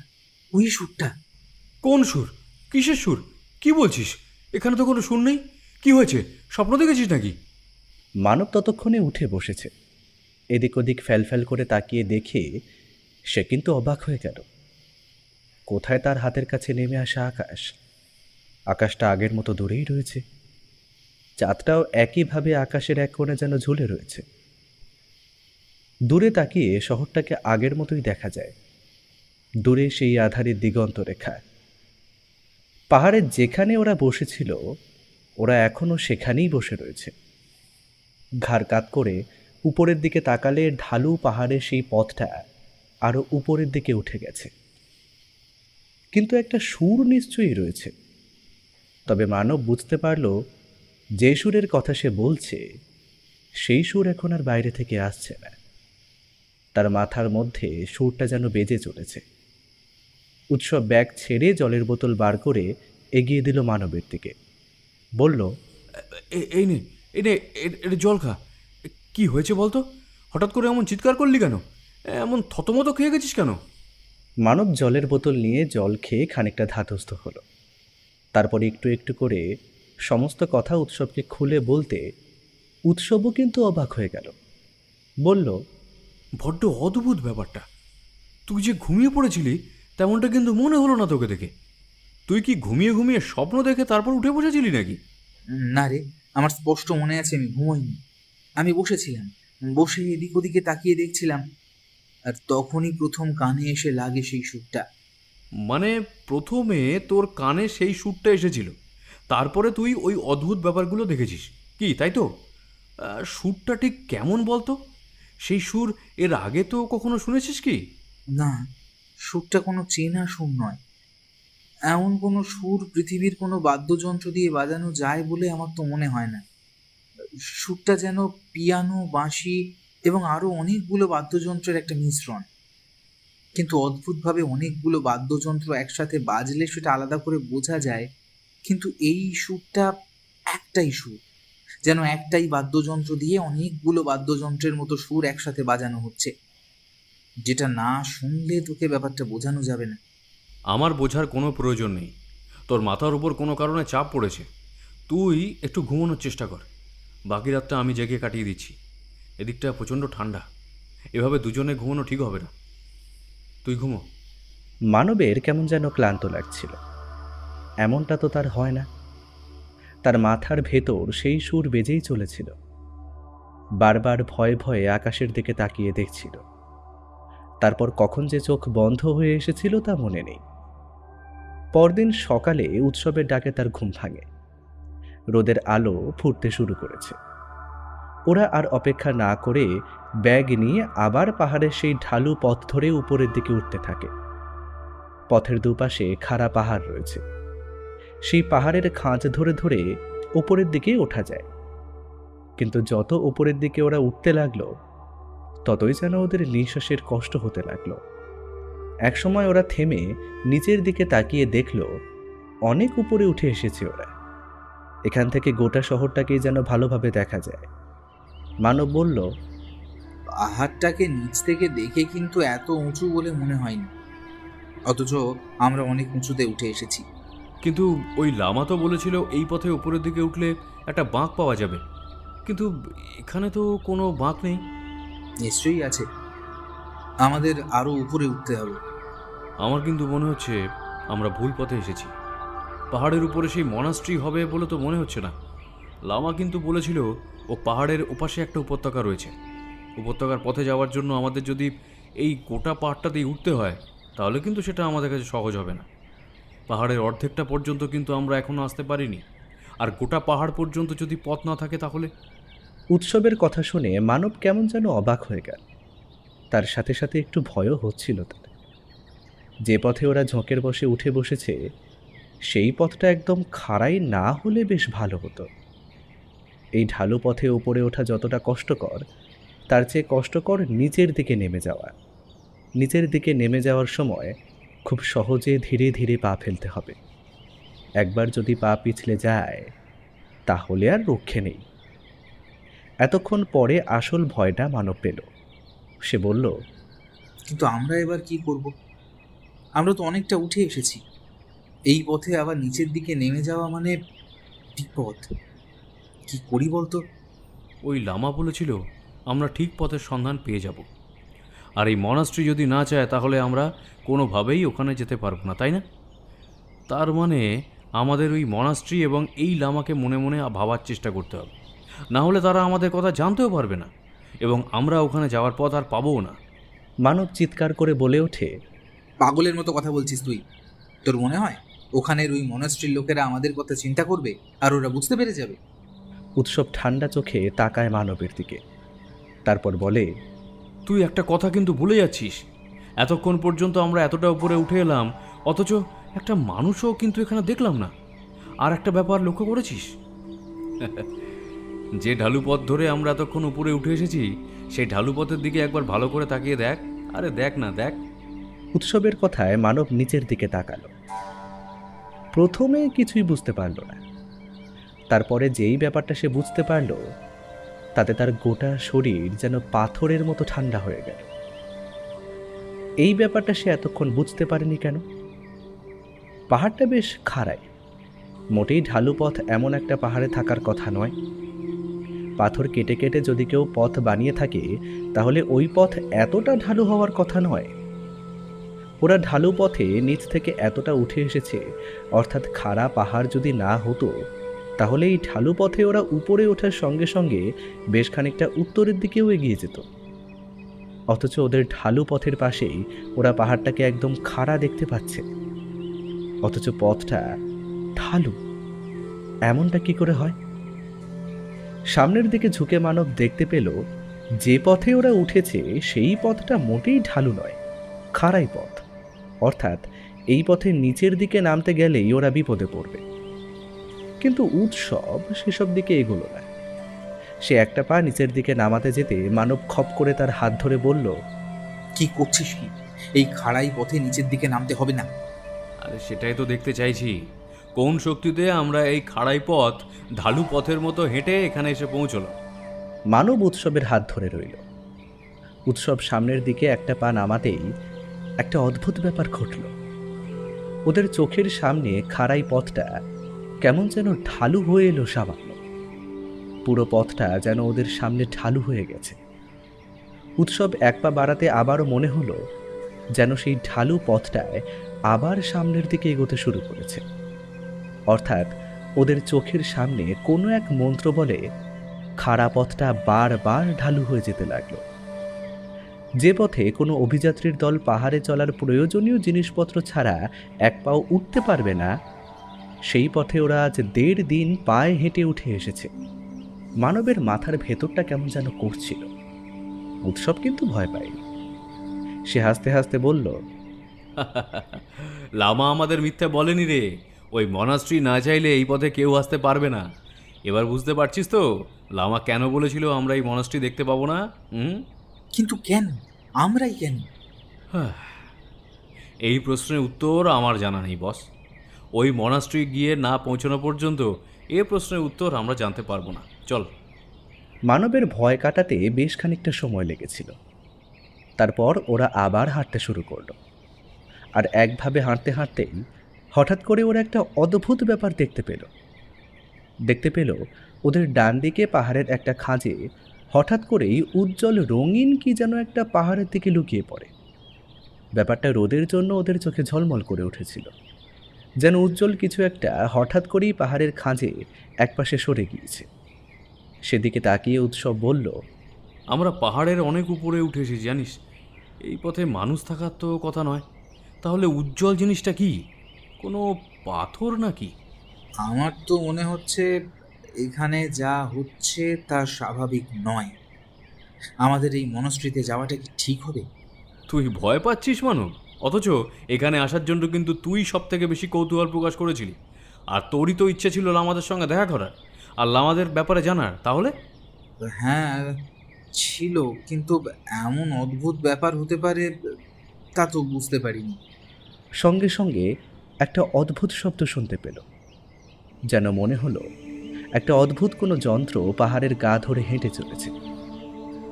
কোন সুর? কিসের সুর? কি বলছিস? এখানে তো কোনো সুর নেই। কি হয়েছে? স্বপ্ন দেখেছিস নাকি? মানব ততক্ষণে উঠে বসেছে। এদিক ওদিক ফ্যালফ্যাল করে তাকিয়ে দেখে সে কিন্তু অবাক হয়ে গেল। কোথায় তার হাতের কাছে নেমে আসা আকাশ। আকাশটা আগের মতো দূরেই রয়েছে। চাঁদটাও একইভাবে আকাশের এক কোণে যেন ঝুলে রয়েছে। দূরে তাকিয়ে শহরটাকে আগের মতোই দেখা যায়। দূরে সেই আধারের দিগন্ত রেখা। পাহাড়ের যেখানে ওরা বসেছিল ওরা এখনো সেখানেই বসে রয়েছে। ঘাড় কাত করে উপরের দিকে তাকালে ঢালু পাহাড়ের সেই পথটা আরো উপরের দিকে উঠে গেছে। কিন্তু একটা সুর নিশ্চয়ই রয়েছে। তবে মানব বুঝতে পারল যে সুরের কথা সে বলছে সেই সুর এখন আর বাইরে থেকে আসছে না। তার মাথার মধ্যে সুরটা যেন বেজে চলেছে। উৎসব ব্যাগ ছেড়ে জলের বোতল বার করে এগিয়ে দিল মানবের দিকে। বলল, এই নে, এটা জল খা। কি হয়েছে বলতো? হঠাৎ করে এমন চিৎকার করলি কেন? এমন থতমত খেয়ে গেছিস কেন? মানব জলের বোতল নিয়ে জল খেয়ে খানিকটা ধাতস্থ হলো। তারপরে একটু একটু করে সমস্ত কথা উৎসবকে খুলে বলতে উৎসবও কিন্তু অবাক হয়ে গেল। বলল, বড্ড অদ্ভুত ব্যাপারটা। তুই যে ঘুমিয়ে পড়েছিলি তেমনটা কিন্তু মনে হলো না তোকে দেখে। তুই কি ঘুমিয়ে ঘুমিয়ে স্বপ্ন দেখে তারপর উঠে বসেছিলি নাকি? না রে, আমার স্পষ্ট মনে আছে আমি ঘুমোইনি। আমি বসেছিলাম, বসে এদিক ওদিকে তাকিয়ে দেখছিলাম, আর তখনই প্রথম কানে এসে লাগে সেই সুরটা। মানে প্রথমে তোর কানে সেই সুরটা এসেছিল, তারপরে তুই ওই অদ্ভুত ব্যাপারগুলো দেখেছিস, কি তাই তো? সুরটা ঠিক কেমন বলতো? সেই সুর এর আগে তো কখনো শুনেছিস কি? না, সুরটা কোনো চেনা সুর নয়। এমন কোনো সুর পৃথিবীর কোনো বাদ্যযন্ত্র দিয়ে বাজানো যায় বলে আমার তো মনে হয় না। সুরটা যেন পিয়ানো, বাঁশি এবং আরো অনেকগুলো বাদ্যযন্ত্রের একটা মিশ্রণ। কিন্তু অদ্ভুতভাবে অনেকগুলো বাদ্যযন্ত্র একসাথে বাজলে সেটা আলাদা করে বোঝা যায়, কিন্তু এই সুরটা একটাই সুর, যেন একটাই বাদ্যযন্ত্র দিয়ে অনেকগুলো বাদ্যযন্ত্রের মতো সুর একসাথে বাজানো হচ্ছে, যেটা না শুনলে তোকে ব্যাপারটা বোঝানো যাবে না। আমার বোঝার কোনো প্রয়োজন নেই। তোর মাথার উপর কোনো কারণে চাপ পড়েছে। তুই একটু ঘুমানোর চেষ্টা কর। বাকি রাতটা আমি জেগে কাটিয়ে দিচ্ছি। এদিকটা প্রচণ্ড ঠান্ডা, এভাবে দুজনে ঘুমানো ঠিক হবে না। তুই ঘুমো। মানবের কেমন যেন ক্লান্ত লাগছিল। এমনটা তো তার হয় না। তার মাথার ভেতর সেই সুর বেজেই চলেছিল। বারবার ভয়ে ভয়ে আকাশের দিকে তাকিয়ে দেখছিল। তারপর কখন যে চোখ বন্ধ হয়ে এসেছিল তা মনে নেই। পরদিন সকালে উৎসবের ডাকে তার ঘুম ভাঙে। রোদের আলো ফুটতে শুরু করেছে। ওরা আর অপেক্ষা না করে ব্যাগ নিয়ে আবার পাহাড়ের সেই ঢালু পথ ধরে উপরের দিকে উঠতে থাকে। পথের দুপাশে খাড়া পাহাড় রয়েছে। সেই পাহাড়ের খাঁজ ধরে ধরে উপরের দিকে ওঠা যায়। কিন্তু যত উপরের দিকে ওরা উঠতে লাগলো, ততই যেন ওদের নিঃশ্বাসের কষ্ট হতে লাগলো। একসময় ওরা থেমে নিচের দিকে তাকিয়ে দেখল অনেক উপরে উঠে এসেছে ওরা। এখান থেকে গোটা শহরটাকেই যেন ভালোভাবে দেখা যায়। মানব বলল, পাহাড়টাকে নিচ থেকে দেখে কিন্তু এত উঁচু বলে মনে হয়নি, অথচ আমরা অনেক উঁচুতে উঠে এসেছি। কিন্তু ওই লামা তো বলেছিল এই পথে উপরের দিকে উঠলে একটা বাঁক পাওয়া যাবে, কিন্তু এখানে তো কোনো বাঁক নেই। নিশ্চয়ই আছে, আমাদের আরো উপরে উঠতে হবে। আমার কিন্তু মনে হচ্ছে আমরা ভুল পথে এসেছি। পাহাড়ের উপরে সেই মনাস্ট্রি হবে বলে তো মনে হচ্ছে না। লামা কিন্তু বলেছিল ও পাহাড়ের ওপাশে একটা উপত্যকা রয়েছে। উপত্যকার পথে যাওয়ার জন্য আমাদের যদি এই গোটা পাহাড়টাতেই উঠতে হয়, তাহলে কিন্তু সেটা আমাদের কাছে সহজ হবে না। পাহাড়ের অর্ধেকটা পর্যন্ত কিন্তু আমরা এখনও আসতে পারিনি, আর গোটা পাহাড় পর্যন্ত যদি পথ না থাকে তাহলে। উৎসবের কথা শুনে মানব কেমন যেন অবাক হয়ে গেল। তার সাথে সাথে একটু ভয়ও হচ্ছিল তার। যে পথে ওরা ঝোঁকের বসে উঠে বসেছে, সেই পথটা একদম খাড়াই না হলে বেশ ভালো হতো। এই ঢালু পথে উপরে ওঠা যতটা কষ্টকর, তার চেয়ে কষ্টকর নিচের দিকে নেমে যাওয়া। নিচের দিকে নেমে যাওয়ার সময় খুব সহজে ধীরে ধীরে পা ফেলতে হবে। একবার যদি পা পিছলে যায়, তাহলে আর রক্ষে নেই। এতক্ষণ পরে আসল ভয়টা মানব পেল। সে বলল, কিন্তু আমরা এবার কি করব? আমরা তো অনেকটা উঠে এসেছি, এই পথে আবার নিচের দিকে নেমে যাওয়া মানে বিপদ। কি করি বলতো? ওই লামা বলেছিল আমরা ঠিক পথের সন্ধান পেয়ে যাব, আর এই মনাস্ট্রি যদি না চায় তাহলে আমরা কোনোভাবেই ওখানে যেতে পারবো না, তাই না? তার মানে আমাদের ওই মনাস্ট্রি এবং এই লামাকে মনে মনে ভাবার চেষ্টা করতে হবে, না হলে তারা আমাদের কথা জানতেও পারবে না এবং আমরা ওখানে যাওয়ার পথ আর পাবও না। মানব চিৎকার করে বলে ওঠে, পাগলের মতো কথা বলছিস তুই? তোর মনে হয় ওখানের ওই মনাস্ট্রির লোকেরা আমাদের কথা চিন্তা করবে আর ওরা বুঝতে পেরে যাবে? উৎসব ঠান্ডা চোখে তাকায় মানবের দিকে। তারপর বলে, তুই একটা কথা কিন্তু ভুলে যাচ্ছিস। এতক্ষণ পর্যন্ত আমরা এতটা উপরে উঠে এলাম, অথচ একটা মানুষও কিন্তু এখানে দেখলাম না। আর একটা ব্যাপার লক্ষ্য করেছিস? যে ঢালু পথ ধরে আমরা এতক্ষণ উপরে উঠে এসেছি, সেই ঢালু পথের দিকে একবার ভালো করে তাকিয়ে দেখ। আরে দেখ না, দেখ। উৎসবের কথায় মানব নিচের দিকে তাকালো। প্রথমে কিছুই বুঝতে পারল না। তারপরে যেই ব্যাপারটা সে বুঝতে পারল, তাতে তার গোটা শরীর যেন পাথরের মতো ঠান্ডা হয়ে গেল। এই ব্যাপারটা সে এতক্ষণ বুঝতে পারেনি কেন? পাহাড়টা বেশ খাড়াই, মোটেই ঢালু পথ এমন একটা পাহাড়ে থাকার কথা নয়। পাথর কেটে কেটে যদি কেউ পথ বানিয়ে থাকে, তাহলে ওই পথ এতটা ঢালু হওয়ার কথা নয়। ওরা ঢালু পথে নিচ থেকে এতটা উঠে এসেছে, অর্থাৎ খাড়া পাহাড় যদি না হতো, তাহলে এই ঢালু পথে ওরা উপরে ওঠার সঙ্গে সঙ্গে বেশ খানিকটা উত্তরের দিকেও এগিয়ে যেত। অথচ ওদের ঢালু পথের পাশেই ওরা পাহাড়টাকে একদম খাড়া দেখতে পাচ্ছে, অথচ পথটা ঢালু। এমনটা কি করে হয়? সামনের দিকে ঝুঁকে মানব দেখতে পেল যে পথে ওরা উঠেছে সেই পথটা মোটেই ঢালু নয়, খাড়াই পথ। অর্থাৎ এই পথে নিচের দিকে নামতে গেলেই ওরা বিপদে পড়বে। কিন্তু উৎসব সেসব দিকে এগোলো না। সে একটা পা নিচের দিকে নামাতে যেতে মানব খপ করে তার হাত ধরে বলল, কি করছিস কি? এই খাড়াই পথে নিচের দিকে নামতে হবে না। আরে সেটাই তো দেখতে চাইছি। কোন শক্তিতে আমরা এই খাড়াই পথ ঢালু পথের মতো হেঁটে এখানে এসে পৌঁছলাম? মানব উৎসবের হাত ধরে রইল। উৎসব সামনের দিকে একটা পা নামাতেই একটা অদ্ভুত ব্যাপার ঘটল। ওদের চোখের সামনে খাড়াই পথটা কেমন যেন ঢালু হয়ে এলো সামান্য। পুরো পথটা যেন ওদের সামনে ঢালু হয়ে গেছে। উৎসব এক পা বাড়াতে আবারও মনে হলো যেন সেই ঢালু পথটায় আবার সামনের দিকে এগোতে শুরু করেছে। অর্থাৎ ওদের চোখের সামনে কোনো এক মন্ত্র বলে খাড়া পথটা বারবার ঢালু হয়ে যেতে লাগলো। যে পথে কোনো অভিযাত্রীর দল পাহাড়ে চলার প্রয়োজনীয় জিনিসপত্র ছাড়া এক পাও উঠতে পারবে না, সেই পথে ওরা আজ 1.5 দিন পায়ে হেঁটে উঠে এসেছে। মানবের মাথার ভেতরটা কেমন যেন করছিল। উৎসব কিন্তু ভয় পায়নি। সে হাসতে হাসতে বলল, লামা আমাদের মিথ্যা বলেনি রে। ওই মনাস্ট্রি না চাইলে এই পথে কেউ আসতে পারবে না। এবার বুঝতে পারছিস তো লামা কেন বলেছিল আমরা এই মনাস্ট্রি দেখতে পাবো না? কিন্তু কেন? আমরাই কেন? এই প্রশ্নের উত্তর আমার জানা নেই বস। ওই মনাস্ট্রি গিয়ে না পৌঁছানো পর্যন্ত এ প্রশ্নের উত্তর আমরা জানতে পারবো না। চল। মানবের ভয় কাটাতে বেশ খানিকটা সময় লেগেছিল। তারপর ওরা আবার হাঁটতে শুরু করলো। আর একভাবে হাঁটতে হাঁটতেই হঠাৎ করে ওরা একটা অদ্ভুত ব্যাপার দেখতে পেল ওদের ডান দিকে পাহাড়ের একটা খাঁজে হঠাৎ করেই উজ্জ্বল রঙিন কি যেন একটা পাহাড়ের দিকে লুকিয়ে পড়ে। ব্যাপারটা রোদের জন্য ওদের চোখে ঝলমল করে উঠেছিল, যেন উজ্জ্বল কিছু একটা হঠাৎ করেই পাহাড়ের খাঁজে একপাশে সরে গিয়েছে। সেদিকে তাকিয়ে উৎসব বলল, আমরা পাহাড়ের অনেক উপরে উঠে এসেছি জানিস। এই পথে মানুষ থাকার তো কথা নয়। তাহলে উজ্জ্বল জিনিসটা কি? কোনো পাথর নাকি? আমার তো মনে হচ্ছে এখানে যা হচ্ছে তা স্বাভাবিক নয়। আমাদের এই মনস্ট্রিতে যাওয়াটা কি ঠিক হবে? তুই ভয় পাচ্ছিস মানব? অথচ এখানে আসার জন্য কিন্তু তুই সব থেকে বেশি কৌতূহল প্রকাশ করেছিলি। আর তোরই তো ইচ্ছে ছিল লামাদের সঙ্গে দেখা করার আর লামাদের ব্যাপারে জানার। তাহলে হ্যাঁ ছিল, কিন্তু এমন অদ্ভুত ব্যাপার হতে পারে তা তো বুঝতে পারিনি। সঙ্গে সঙ্গে একটা অদ্ভুত শব্দ শুনতে পেল। যেন মনে হলো একটা অদ্ভুত কোনো যন্ত্র পাহাড়ের গা ধরে হেঁটে চলেছে,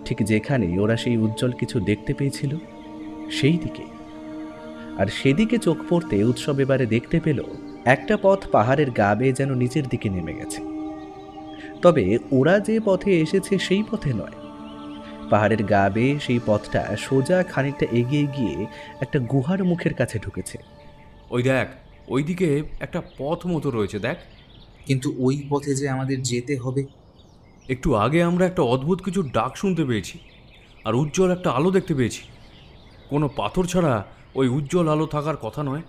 ঠিক যেখানে ওরা সেই উজ্জ্বল কিছু দেখতে পেয়েছিল সেই দিকে। আর সেদিকে চোখ পড়তে উৎসব এবারে দেখতে পেল একটা পথ পাহাড়ের গা বেয়ে যেন নিচের দিকে নেমে গেছে। তবে ওরা যে পথে এসেছে সেই পথে নয়। পাহাড়ের গা বেয়ে সেই পথটা সোজা খানিকটা এগিয়ে গিয়ে একটা গুহার মুখের কাছে ঢুকেছে। ওই দেখ, ওইদিকে একটা পথ মতো রয়েছে দেখ। কিন্তু ওই পথে যে আমাদের যেতে হবে। একটু আগে আমরা একটা অদ্ভুত কিছু ডাক শুনতে পেয়েছি আর উজ্জ্বল একটা আলো দেখতে পেয়েছি। কোনো পাথর ছাড়া ওই উজ্জ্বল আলো থাকার কথা নয়।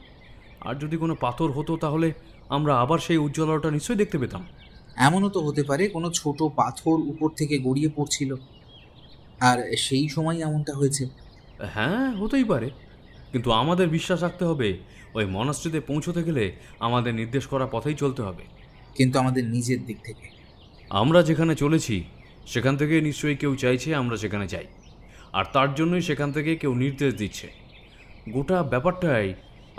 আর যদি কোনো পাথর হতো তাহলে আমরা আবার সেই উজ্জ্বল আলোটা নিশ্চয়ই দেখতে পেতাম। এমনও তো হতে পারে কোনো ছোট পাথর উপর থেকে গড়িয়ে পড়ছিল আর সেই সময় এমনটা হয়েছে। হ্যাঁ, হতেই পারে। কিন্তু আমাদের বিশ্বাস রাখতে হবে ওই মনাস্ট্রিতে পৌঁছতে গেলে আমাদের নির্দেশ করা পথেই চলতে হবে। কিন্তু আমাদের নিজের দিক থেকে। আমরা যেখানে চলেছি সেখান থেকে নিশ্চয়ই কেউ চাইছে আমরা সেখানে যাই, আর তার জন্যই সেখান থেকে কেউ নির্দেশ দিচ্ছে। গোটা ব্যাপারটাই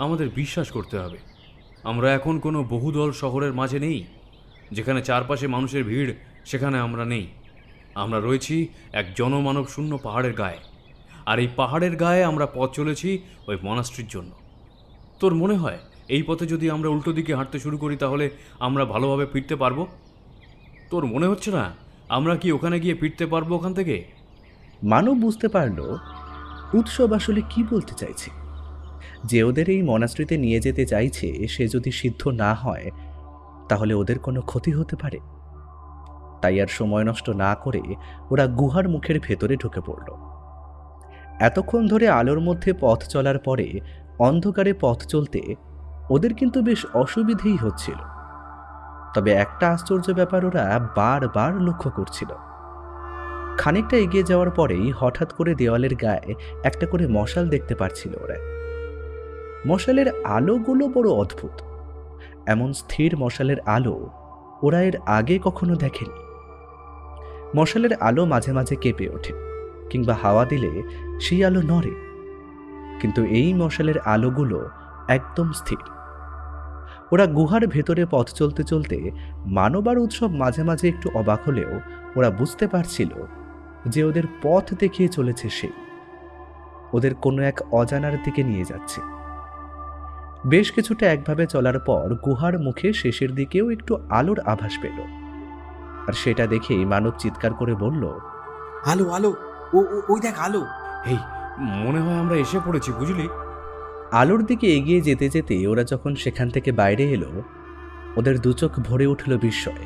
আমাদের বিশ্বাস করতে হবে। আমরা এখন কোনো বহুদল শহরের মাঝে নেই যেখানে চারপাশে মানুষের ভিড়, সেখানে আমরা নেই। আমরা রয়েছি এক জনমানব শূন্য পাহাড়ের গায়ে, আর এই পাহাড়ের গায়ে আমরা পথ চলেছি ওই মনাস্ট্রির জন্য। তোর মনে হয় এই পথে যদি আমরা উল্টো দিকে হাঁটতে শুরু করি তাহলে আমরা ভালোভাবে ফিরতে পারবো? তোর মনে হচ্ছে না আমরা কি ওখানে গিয়ে ফিরতে পারবো ওখান থেকে? মানব বুঝতে পারল উৎসব আসলে কি বলতে চাইছে। যে ওদের এই মনাস্ট্রিতে নিয়ে যেতে চাইছে সে যদি সিদ্ধ না হয় তাহলে ওদের কোনো ক্ষতি হতে পারে। তাই আর সময় নষ্ট না করে ওরা গুহার মুখের ভেতরে ঢুকে পড়ল। এতক্ষণ ধরে আলোর মধ্যে পথ চলার পরে অন্ধকারে পথ চলতে ওদের কিন্তু বেশ অসুবিধেই হচ্ছিল। তবে একটা আশ্চর্য ব্যাপার ওরা বারবার লক্ষ্য করছিল। খানিকটা এগিয়ে যাওয়ার পরেই হঠাৎ করে দেওয়ালের গায়ে একটা করে মশাল দেখতে পাচ্ছিল ওরা। মশালের আলোগুলো বড় অদ্ভুত। এমন স্থির মশালের আলো ওরা এর আগে কখনো দেখেনি। মশালের আলো মাঝে মাঝে কেঁপে ওঠে, কিংবা হাওয়া দিলে সেই আলো নড়ে, কিন্তু এই মশালের আলোগুলো একদম স্থির। ওরা গুহার ভেতরে পথ চলতে চলতে মানব আর উৎসব মাঝে মাঝে একটু অবাক হলেও ওরা বুঝতে পারছিল যে ওদের পথ দেখিয়ে চলেছে সেই, ওদের কোনো এক অজানার দিকে নিয়ে যাচ্ছে। বেশ কিছুটা একভাবে চলার পর গুহার মুখে শেষের দিকেও একটু আলোর আভাস পেল, আর সেটা দেখেই মানব চিৎকার করে বলল, আলো আলো, ওই দেখ আলো। এই মনে হয় আমরা এসে পড়েছি, বুঝলি? আলোর দিকে এগিয়ে যেতে যেতে ওরা যখন সেখান থেকে বাইরে এলো, ওদের দুচোখ ভরে উঠল বিস্ময়ে।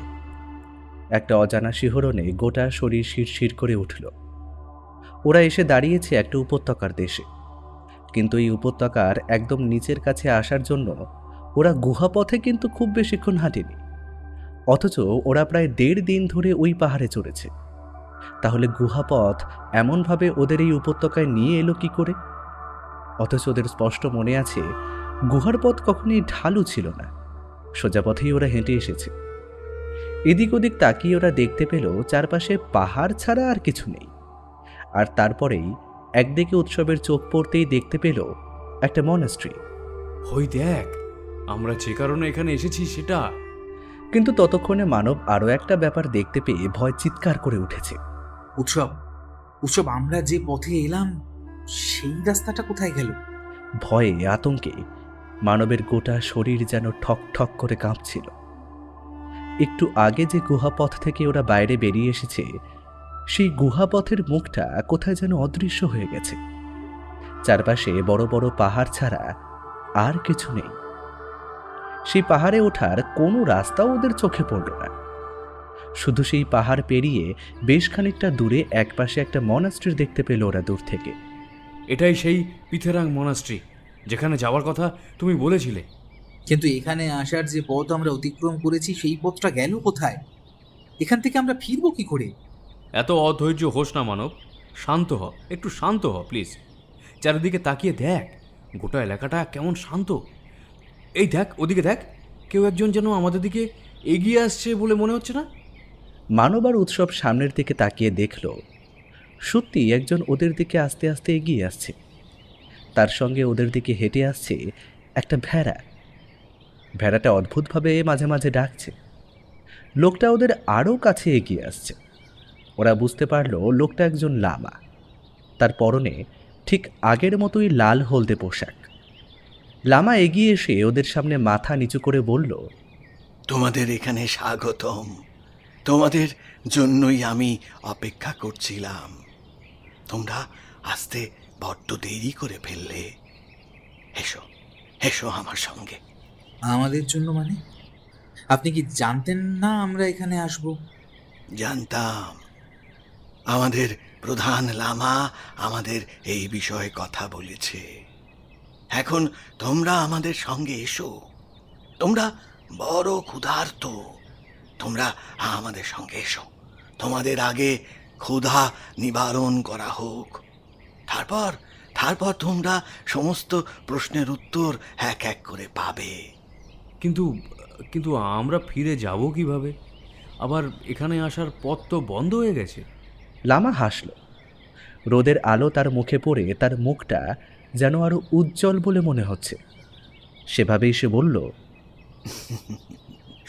একটা অজানা শিহরণে গোটা শরীর শিরশির করে উঠল। ওরা এসে দাঁড়িয়েছে একটা উপত্যকার দেশে, কিন্তু এই উপত্যকার একদম নিচের কাছে আসার জন্য ওরা গুহাপথে কিন্তু খুব বেশিক্ষণ হাঁটেনি, অথচ ওরা প্রায় 1.5 দিন ধরে ওই পাহাড়ে চড়েছে। তাহলে গুহাপথ এমনভাবে ওদের এই উপত্যকায় নিয়ে এলো কি করে? অথচ ওদের স্পষ্ট মনে আছে গুহার পথ কখনোই ঢালু ছিল না, সোজা পথেই ওরা হেঁটে এসেছে। এদিক ওদিক তাকিয়ে ওরা দেখতে পেল চারপাশে পাহাড় ছাড়া আর কিছু নেই। আর তারপরেই একদিকে উৎসবের চোখ পড়তেই দেখতে পেল একটা মনাস্ট্রি। ওই দেখ, আমরা যে কারণে এখানে এসেছি সেটা। কিন্তু ততক্ষণে মানব আরও একটা ব্যাপার দেখতে পেয়ে ভয় চিৎকার করে উঠেছে। উৎসব, উৎসব, আমরা যে পথে এলাম সেই রাস্তাটা কোথায় গেল? ভয়ে আতঙ্কে মানবের গোটা শরীর যেন ঠক ঠক করে কাঁপছিল। একটু আগে যে গুহাপথ থেকে ওরা বাইরে বেরিয়ে এসেছে, সেই গুহাপথের মুখটা কোথায় যেন অদৃশ্য হয়ে গেছে। চারপাশে বড় বড় পাহাড় ছাড়া আর কিছু নেই। সেই পাহাড়ে ওঠার কোনো রাস্তাও ওদের চোখে পড়ল না। শুধু সেই পাহাড় পেরিয়ে বেশ খানিকটা দূরে একপাশে একটা মনাস্ট্রি দেখতে পেল ওরা দূর থেকে। এটাই সেই পিথেরাং মনাস্ট্রি যেখানে যাওয়ার কথা তুমি বলেছিলে। কিন্তু এখানে আসার যে পথ আমরা অতিক্রম করেছি সেই পথটা গেল কোথায়? এখান থেকে আমরা ফিরবো কি করে? এত অধৈর্য হোস না মানব, শান্ত হ, একটু শান্ত হ প্লিজ। চারিদিকে তাকিয়ে দেখ, গোটা এলাকাটা কেমন শান্ত। এই দেখ, ওদিকে দেখ, কেউ একজন যেন আমাদের দিকে এগিয়ে আসছে বলে মনে হচ্ছে না? মানব আর উৎসব সামনের দিকে তাকিয়ে দেখল সত্যি একজন ওদের দিকে আস্তে আস্তে এগিয়ে আসছে। তার সঙ্গে ওদের দিকে হেঁটে আসছে একটা ভেড়া। ভেড়াটা অদ্ভুতভাবে মাঝে মাঝে ডাকছে। লোকটা ওদের আরও কাছে এগিয়ে আসছে। ওরা বুঝতে পারল লোকটা একজন লামা। তার পরনে ঠিক আগের মতোই লাল হলদে পোশাক। লামা এগিয়ে এসে ওদের সামনে মাথা নিচু করে বলল, তোমাদের এখানে স্বাগতম। তোমাদের জন্যই আমি অপেক্ষা করছিলাম। তোমরা আসতে বড্ড দেরি করে ফেললে। এসো, এসো আমার সঙ্গে। আমাদের জন্য মানে? আপনি কি জানতেন না আমরা এখানে আসব? জানতাম। আমাদের প্রধান লামা আমাদের এই বিষয়ে কথা বলেছে। এখন তোমরা আমাদের সঙ্গে এসো। তোমরা বড় ক্ষুধার্ত। তোমরা আমাদের সঙ্গে এসো। তোমাদের আগে ক্ষুধা নিবারণ করা হোক। তারপর তারপর তোমরা সমস্ত প্রশ্নের উত্তর এক এক করে পাবে। কিন্তু কিন্তু আমরা ফিরে যাব কিভাবে? আবার এখানে আসার পথ তো বন্ধ হয়ে গেছে। লামা হাসল। রোদের আলো তার মুখে পড়ে তার মুখটা যেন আরো উজ্জ্বল বলে মনে হচ্ছে। সেভাবেই সে বলল,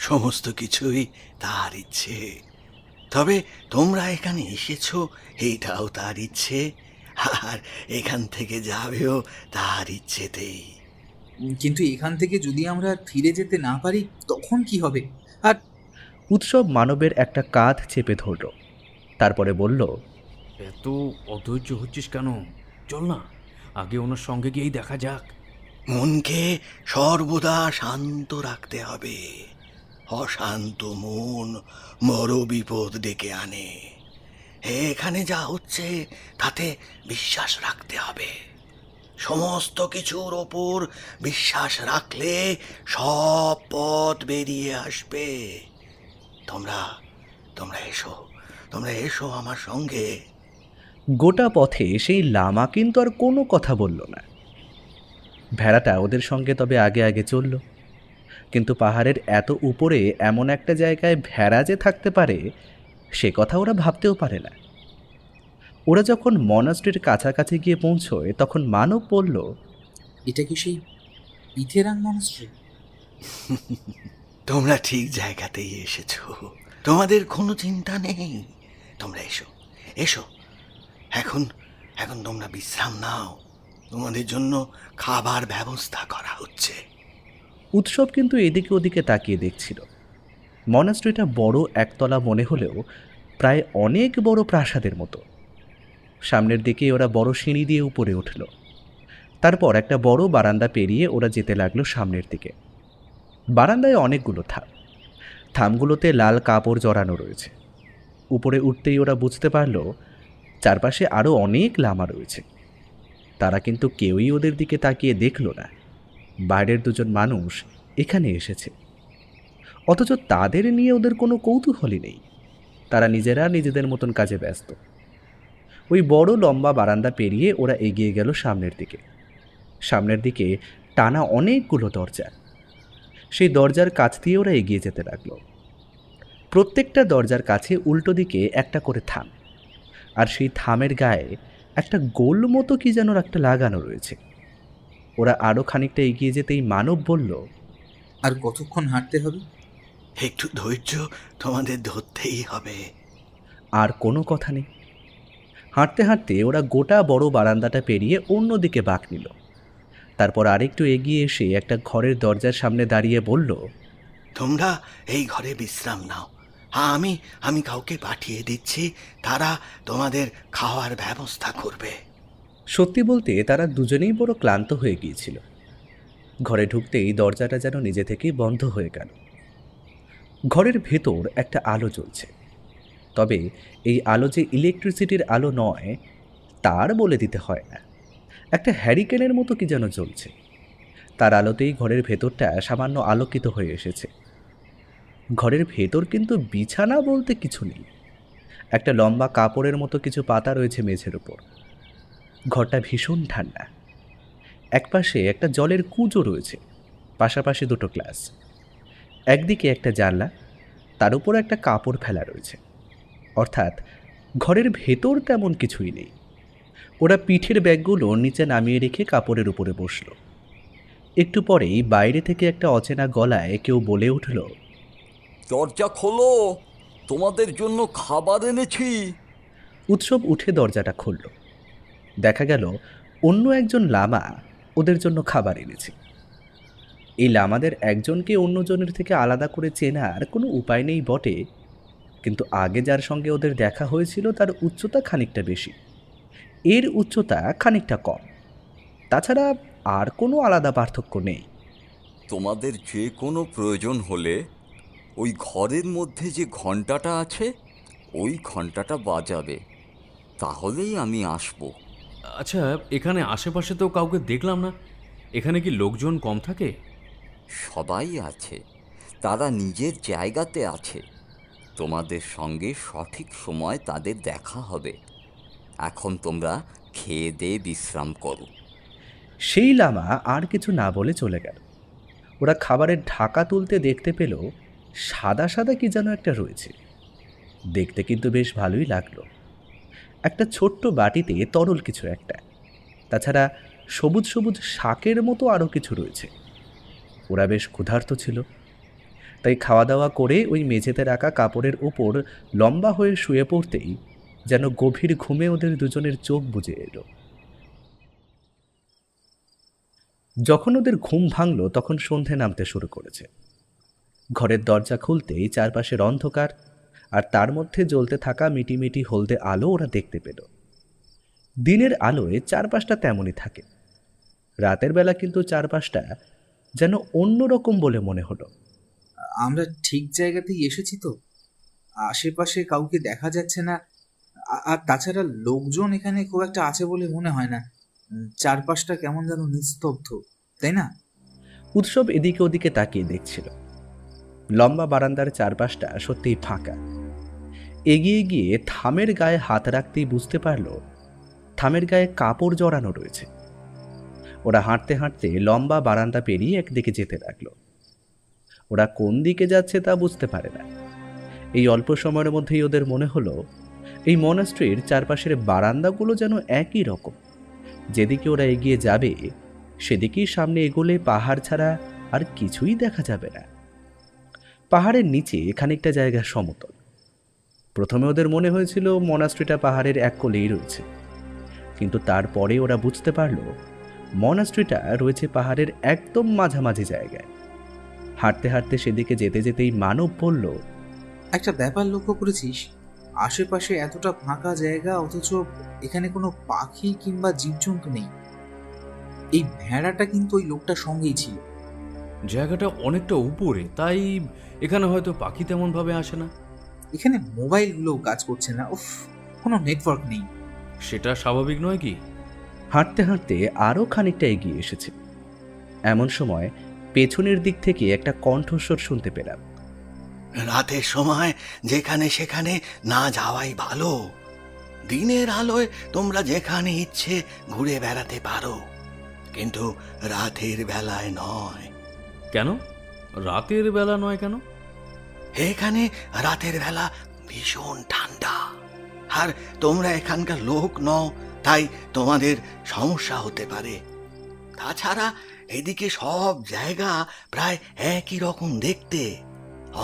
সমস্ত কিছুই তার ইচ্ছে। তবে তোমরা এখানে এসেছো এইটাও তার ইচ্ছে, আর এখান থেকে যাবেও তার ইচ্ছেতেই। কিন্তু এখান থেকে যদি আমরা আর ফিরে যেতে না পারি তখন কি হবে? আর উৎসব মানবের একটা কাঁধ চেপে ধরল। তারপরে বলল, এত অধৈর্য হচ্ছিস কেন? চল না, আগে ওনার সঙ্গে গিয়েই দেখা যাক। মনকে সর্বদা শান্ত রাখতে হবে। অশান্ত মন বড় বিপদ ডেকে আনে। এখানে যা হচ্ছে তাতে বিশ্বাস রাখতে হবে। সমস্ত কিছুর ওপর বিশ্বাস রাখলে সব পথ বেরিয়ে আসবে। তোমরা তোমরা এসো, তোমরা এসো আমার সঙ্গে। গোটা পথে সেই লামা কিন্তু আর কোনো কথা বলল না। ভেড়াটা ওদের সঙ্গে তবে আগে আগে চলল। কিন্তু পাহাড়ের এত উপরে এমন একটা জায়গায় ভেড়া যে থাকতে পারে সে কথা ওরা ভাবতেও পারে না। ওরা যখন মনাস্ট্রির কাছাকাছি গিয়ে পৌঁছয় তখন মানব বলল, এটা কি সেই পিথেরাং মনাস্ট্রি? তোমরা ঠিক জায়গাতেই এসেছো, তোমাদের কোনো চিন্তা নেই। তোমরা এসো এসো, এখন এখন তোমরা বিশ্রাম নাও, তোমাদের জন্য খাবার ব্যবস্থা করা হচ্ছে। উৎসব কিন্তু এদিকে ওদিকে তাকিয়ে দেখছিল। মনাস্ট্রিটা বড় একতলা মনে হলেও প্রায় অনেক বড় প্রাসাদের মতো। সামনের দিকে ওরা বড় সিঁড়ি দিয়ে উপরে উঠল। তারপর একটা বড় বারান্দা পেরিয়ে ওরা যেতে লাগলো সামনের দিকে। বারান্দায় অনেকগুলো থাম, থামগুলোতে লাল কাপড় জড়ানো রয়েছে। উপরে উঠতেই ওরা বুঝতে পারল চারপাশে আরও অনেক লামা রয়েছে। তারা কিন্তু কেউই ওদের দিকে তাকিয়ে দেখল না। বাইরের দুজন মানুষ এখানে এসেছে, অথচ তাদের নিয়ে ওদের কোনো কৌতূহলই নেই। তারা নিজেরা নিজেদের মতন কাজে ব্যস্ত। ওই বড় লম্বা বারান্দা পেরিয়ে ওরা এগিয়ে গেল সামনের দিকে। সামনের দিকে টানা অনেকগুলো দরজা। সেই দরজার কাছ দিয়ে ওরা এগিয়ে যেতে লাগলো। প্রত্যেকটা দরজার কাছে উল্টো দিকে একটা করে থাম, আর সেই থামের গায়ে একটা গোল মতো কি যেন একটা লাগানো রয়েছে। ওরা আরও খানিকটা এগিয়ে যেতেই মানব বলল, আর কতক্ষণ হাঁটতে হবে? একটু ধৈর্য তোমাদের ধরতেই হবে। আর কোনো কথা নেই। হাঁটতে হাঁটতে ওরা গোটা বড় বারান্দাটা পেরিয়ে অন্যদিকে বাঁক নিল। তারপর আরেকটু এগিয়ে এসে একটা ঘরের দরজার সামনে দাঁড়িয়ে বলল, তোমরা এই ঘরে বিশ্রাম নাও, আমি আমি কাউকে পাঠিয়ে দিচ্ছি, তারা তোমাদের খাওয়ার ব্যবস্থা করবে। সত্যি বলতে তারা দুজনেই বড় ক্লান্ত হয়ে গিয়েছিল। ঘরে ঢুকতেই দরজাটা যেন নিজে থেকেই বন্ধ হয়ে গেল। ঘরের ভেতর একটা আলো জ্বলছে, তবে এই আলো যে ইলেকট্রিসিটির আলো নয় তার বলে দিতে হয় না। একটা হ্যারিকেনের মতো কি যেন জ্বলছে। তার আলোতেই ঘরের ভেতরটা সামান্য আলোকিত হয়ে এসেছে। ঘরের ভেতর কিন্তু বিছানা বলতে কিছু নেই। একটা লম্বা কাপড়ের মতো কিছু পাতা রয়েছে মেঝের উপর। ঘরটা ভীষণ ঠান্ডা। একপাশে একটা জলের কুঁজো রয়েছে, পাশাপাশি দুটো গ্লাস। একদিকে একটা জানলা, তার উপর একটা কাপড় ফেলা রয়েছে। অর্থাৎ ঘরের ভেতর তেমন কিছুই নেই। ওরা পিঠের ব্যাগগুলো নিচে নামিয়ে রেখে কাপড়ের উপরে বসল। একটু পরেই বাইরে থেকে একটা অচেনা গলায় কেউ বলে উঠল, দরজা খোলো, তোমাদের জন্য খাবার এনেছি। উৎসব উঠে দরজাটা খুলল। দেখা গেল অন্য একজন লামা ওদের জন্য খাবার এনেছে। এই লামাদের একজনকে অন্যজনের থেকে আলাদা করে চেনার কোনো উপায় নেই বটে, কিন্তু আগে যার সঙ্গে ওদের দেখা হয়েছিল তার উচ্চতা খানিকটা বেশি, এর উচ্চতা খানিকটা কম। তাছাড়া আর কোনো আলাদা পার্থক্য নেই। তোমাদের যে কোনো প্রয়োজন হলে ওই ঘরের মধ্যে যে ঘন্টাটা আছে ওই ঘন্টাটা বাজাবে, তাহলেই আমি আসবো। আচ্ছা, এখানে আশেপাশে তো কাউকে দেখলাম না। এখানে কি লোকজন কম থাকে? সবাই আছে, তারা নিজের জায়গাতে আছে। তোমাদের সঙ্গে সঠিক সময় তাদের দেখা হবে। এখন তোমরা খেয়ে দিয়ে বিশ্রাম করো। সেই লামা আর কিছু না বলে চলে গেল। ওরা খাবারের ঢাকা তুলতে দেখতে পেল সাদা সাদা কি যেন একটা রয়েছে। দেখতে কিন্তু বেশ ভালোই লাগলো। একটা ছোট্ট বাটিতে তরল কিছু একটা, তাছাড়া সবুজ সবুজ শাকের মতো আরও কিছু রয়েছে। ওরা বেশ ক্ষুধার্ত ছিল, তাই খাওয়া দাওয়া করে ওই মেঝেতে রাখা কাপড়ের ওপর লম্বা হয়ে শুয়ে পড়তেই যেন গভীর ঘুমে ওদের দুজনের চোখ বুজে এলো। যখন ওদের ঘুম ভাঙল তখন সন্ধে নামতে শুরু করেছে। ঘরের দরজা খুলতেই চারপাশের অন্ধকার, আর তার মধ্যে জ্বলতে থাকা মিটিমিটি হলদে আলো ওরা দেখতে পেল। দিনের আলোয় চারপাশটা তেমনই থাকে, রাতের বেলা কিন্তু চারপাশটা যেন অন্যরকম বলে মনে হলো। আমরা ঠিক জায়গাতেই এসেছি তো? আশেপাশে কাউকে দেখা যাচ্ছে না, আর তাছাড়া লোকজন এখানে খুব একটা আছে বলে মনে হয় না। চারপাশটা কেমন যেন নিস্তব্ধ, তাই না? উৎসব এদিকে ওদিকে তাকিয়ে দেখছিল। লম্বা বারান্দার চারপাশটা সত্যিই ফাঁকা। এগিয়ে গিয়ে থামের গায়ে হাত রাখতেই বুঝতে পারল থামের গায়ে কাপড় জড়ানো রয়েছে। ওরা হাঁটতে হাঁটতে লম্বা বারান্দা পেরিয়ে একদিকে যেতে লাগলো। ওরা কোন দিকে যাচ্ছে তা বুঝতে পারে না। এই অল্প সময়ের মধ্যেই ওদের মনে হলো এই মনাস্ট্রির চারপাশের বারান্দাগুলো যেন একই রকম। যেদিকে ওরা এগিয়ে যাবে সেদিকেই সামনে এগোলে পাহাড় ছাড়া আর কিছুই দেখা যাবে না। পাহাড়ের নিচে খানিকটা জায়গা সমতল। প্রথমে ওদের মনে হয়েছিল মনাস্ট্রিটা পাহাড়ের এক কোলেই রয়েছে, কিন্তু তারপরে ওরা বুঝতে পারল মনাস্ট্রিটা রয়েছে পাহাড়ের একদম মাঝামাঝি জায়গায়। হাঁটতে হাঁটতে সেদিকে যেতে যেতেই মানব বলল, একটা ব্যাপার লক্ষ্য করেছিস? আশেপাশে এতটা ফাঁকা জায়গা, অথচ এখানে কোনো পাখি কিংবা জীবজন্তু নেই। এই ভেড়াটা কিন্তু ওই লোকটার সঙ্গেই ছিল। জায়গাটা অনেকটা উপরে, তাই এখানে হয়তো পাখি তেমনভাবে আসে না। এখানে মোবাইলগুলোও কাজ করছে না, উফ, কোনো নেটওয়ার্ক নেই। সেটা স্বাভাবিক নয় কি? হাঁটতে হাঁটতে আরও খানিকটা এগিয়ে এসেছে। এমন সময় পেছনের দিক থেকে একটা কণ্ঠস্বর শুনতে পেলাম। রাতের সময় যেখানে সেখানে না যাওয়াই ভালো। দিনের আলোয় তোমরা যেখানে ইচ্ছে ঘুরে বেড়াতে পারো, কিন্তু রাতের বেলায় নয়। কেন রাতের বেলা নয় কেন? এখানে রাতের বেলা ভীষণ ঠান্ডা, আর তোমরা এখানকার লোক নও, তাই তোমাদের সমস্যা হতে পারে। তাছাড়া এদিকে সব জায়গা প্রায় একই রকম দেখতে।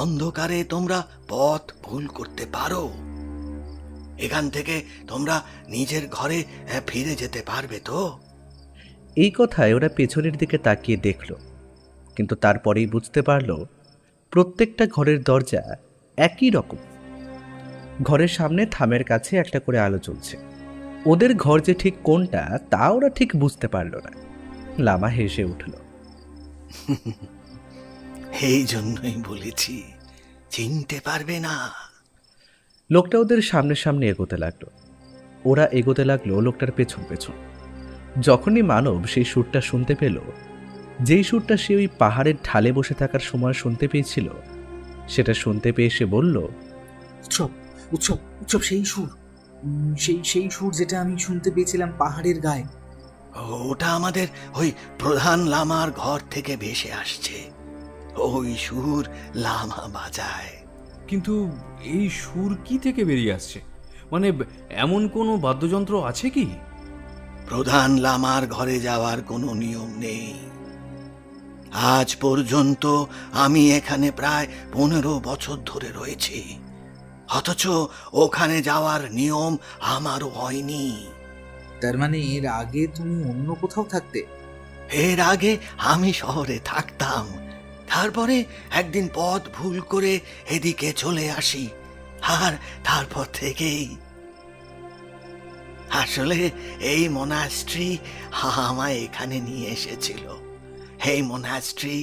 অন্ধকারে তোমরা পথ ভুল করতে পারো। এখান থেকে তোমরা নিজের ঘরে ফিরে যেতে পারবে তো? এই কথায় ওরা পেছনের দিকে তাকিয়ে দেখল, কিন্তু তারপরেই বুঝতে পারল প্রত্যেকটা ঘরের দরজা একই রকম। ঘরের সামনে থামের কাছে একটা করে আলো জ্বলছে। ওদের ঘর যে ঠিক কোনটা তা ওরা ঠিক বুঝতে পারল না। লামা হেসে উঠল। এই জন্যই বলেছি, চিনতে পারবে না। লোকটা ওদের সামনে সামনে এগোতে লাগলো। ওরা এগোতে লাগলো লোকটার পেছন পেছন। যখনই মানব সেই সুরটা শুনতে পেল, যেই সুরটা সে ওই পাহাড়ের ঢালে বসে থাকার সময় শুনতে পেয়েছিল, সেটা শুনতে পেয়ে সে বলল, উৎসব উৎসব উৎসব, সেই সুর, সেই সুর যেটা আমি শুনতে পেয়েছিলাম পাহাড়ের গায়ে। ওটা আমাদের ওই প্রধান লামার ঘর থেকে ভেসে আসছে। ওই সুর লামা বাজায়। কিন্তু এই সুর কি থেকে বেরিয়ে আসছে? মানে এমন কোনো বাদ্যযন্ত্র আছে কি? প্রধান লামার ঘরে যাওয়ার কোনো নিয়ম নেই। আজ পর্যন্ত আমি এখানে প্রায় 15 বছর ধরে রয়েছি, অথচ ওখানে যাওয়ার নিয়ম আমারও হয়নি। তার মানে এর আগে তুমি অন্য কোথাও থাকতে? এর আগে আমি শহরে থাকতাম, তারপরে একদিন পথ ভুল করে এদিকে চলে আসি, আর তারপর থেকেই আসলে এই মনাস্ট্রি আমায় এখানে নিয়ে এসেছিল। এই মনাস্ট্রি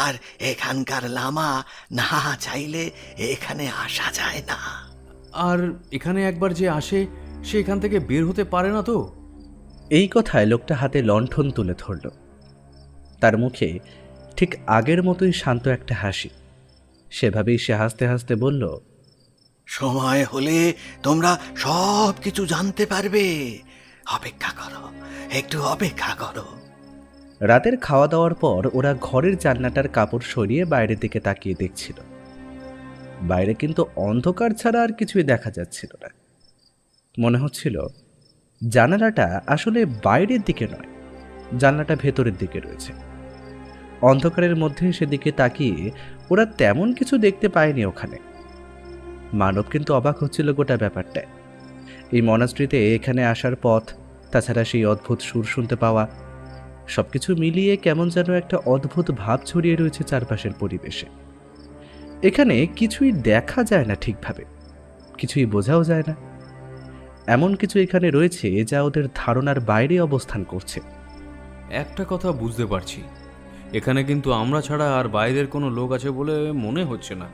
আর এখানকার লামা না চাইলে এখানে আসা যায় না। আর এখানে একবার যে আসে সে এখান থেকে বের হতে পারে না তো? এই কথায় লোকটা হাতে লণ্ঠন তুলে ধরল। তার মুখে ঠিক আগের মতোই শান্ত একটা হাসি। সেভাবেই সে হাসতে হাসতে বলল, সময় হলে তোমরা সব কিছু জানতে পারবে। অপেক্ষা করো, একটু অপেক্ষা করো। রাতের খাওয়া দাওয়ার পর ওরা ঘরের জানলাটার কাপড় সরিয়ে বাইরের দিকে তাকিয়ে দেখছিল। বাইরে কিন্তু অন্ধকার ছাড়া আর কিছুই দেখা যাচ্ছিল না। মনে হচ্ছিল জানালাটা আসলে বাইরের দিকে নয়, জানলাটা ভেতরের দিকে রয়েছে। অন্ধকারের মধ্যে সেদিকে তাকিয়ে ওরা তেমন কিছু দেখতে পায়নি ওখানে। মানব কিন্তু অবাক হচ্ছিল গোটা ব্যাপারটায়। এই মনাস্ট্রিতে এখানে আসার পথ, তাছাড়া সেই অদ্ভুত সুর শুনতে পাওয়া, সবকিছু মিলিয়ে কেমন যেন একটা অদ্ভুত ভাব ছড়িয়ে রয়েছে চারপাশের পরিবেশে। এখানে কিছুই দেখা যায় না ঠিকভাবে, কিছুই বোঝাও যায় না। এমন কিছু এখানে রয়েছে যা ওদের ধারণার বাইরে অবস্থান করছে। একটা কথা বুঝতে পারছি, এখানে কিন্তু আমরা ছাড়া আর বাইরের কোনো লোক আছে বলে মনে হচ্ছে না।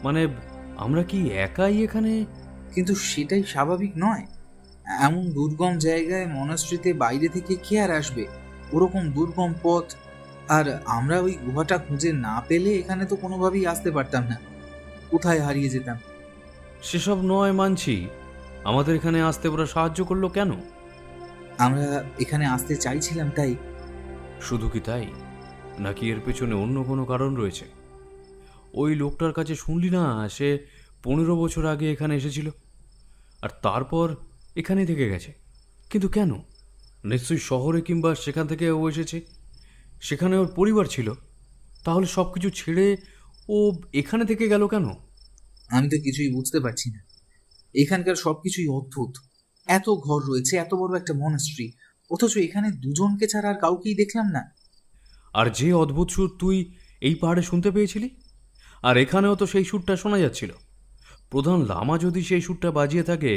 মানে আমরা কি একাই এখানে? কিন্তু সেটাই স্বাভাবিক নয়। এমন দুর্গম জায়গায় মনাস্ট্রিতে বাইরে থেকে কে আর আসবে? ওরকম দুর্গম পথ, আর আমরা ওই গুহাটা খুঁজে না পেলে এখানে তো কোনোভাবেই আসতে পারতাম না। কোথায় হারিয়ে যেতাম। সেসব নয় মানছি, আমাদের এখানে আসতে ওরা সাহায্য করলো কেন? আমরা এখানে আসতে চাইছিলাম তাই। শুধু কি তাই, নাকি এর পেছনে অন্য কোনো কারণ রয়েছে? ওই লোকটার কাছে শুনলি না, সে 15 বছর আগে এখানে এসেছিল আর তারপর এখানে থেকে গেছে। কিন্তু কেন? নিশ্চয়ই শহরে কিংবা সেখান থেকে ও এসেছে, সেখানে ওর পরিবার ছিল। তাহলে সব কিছু ছেড়ে ও এখানে থেকে গেল কেন? আমি তো কিছুই বুঝতে পারছি না। এখানকার সবকিছুই অদ্ভুত। এত ঘর রয়েছে, এত বড় একটা মনাস্ট্রি, অথচ এখানে দুজনকে ছাড়া আর কাউকেই দেখলাম না। আর যে অদ্ভুত সুর তুই এই পাহাড়ে শুনতে পেয়েছিলি, আর এখানেও তো সেই সুরটা শোনা যাচ্ছিল। প্রধান লামা যদি সেই সুরটা বাজিয়ে থাকে,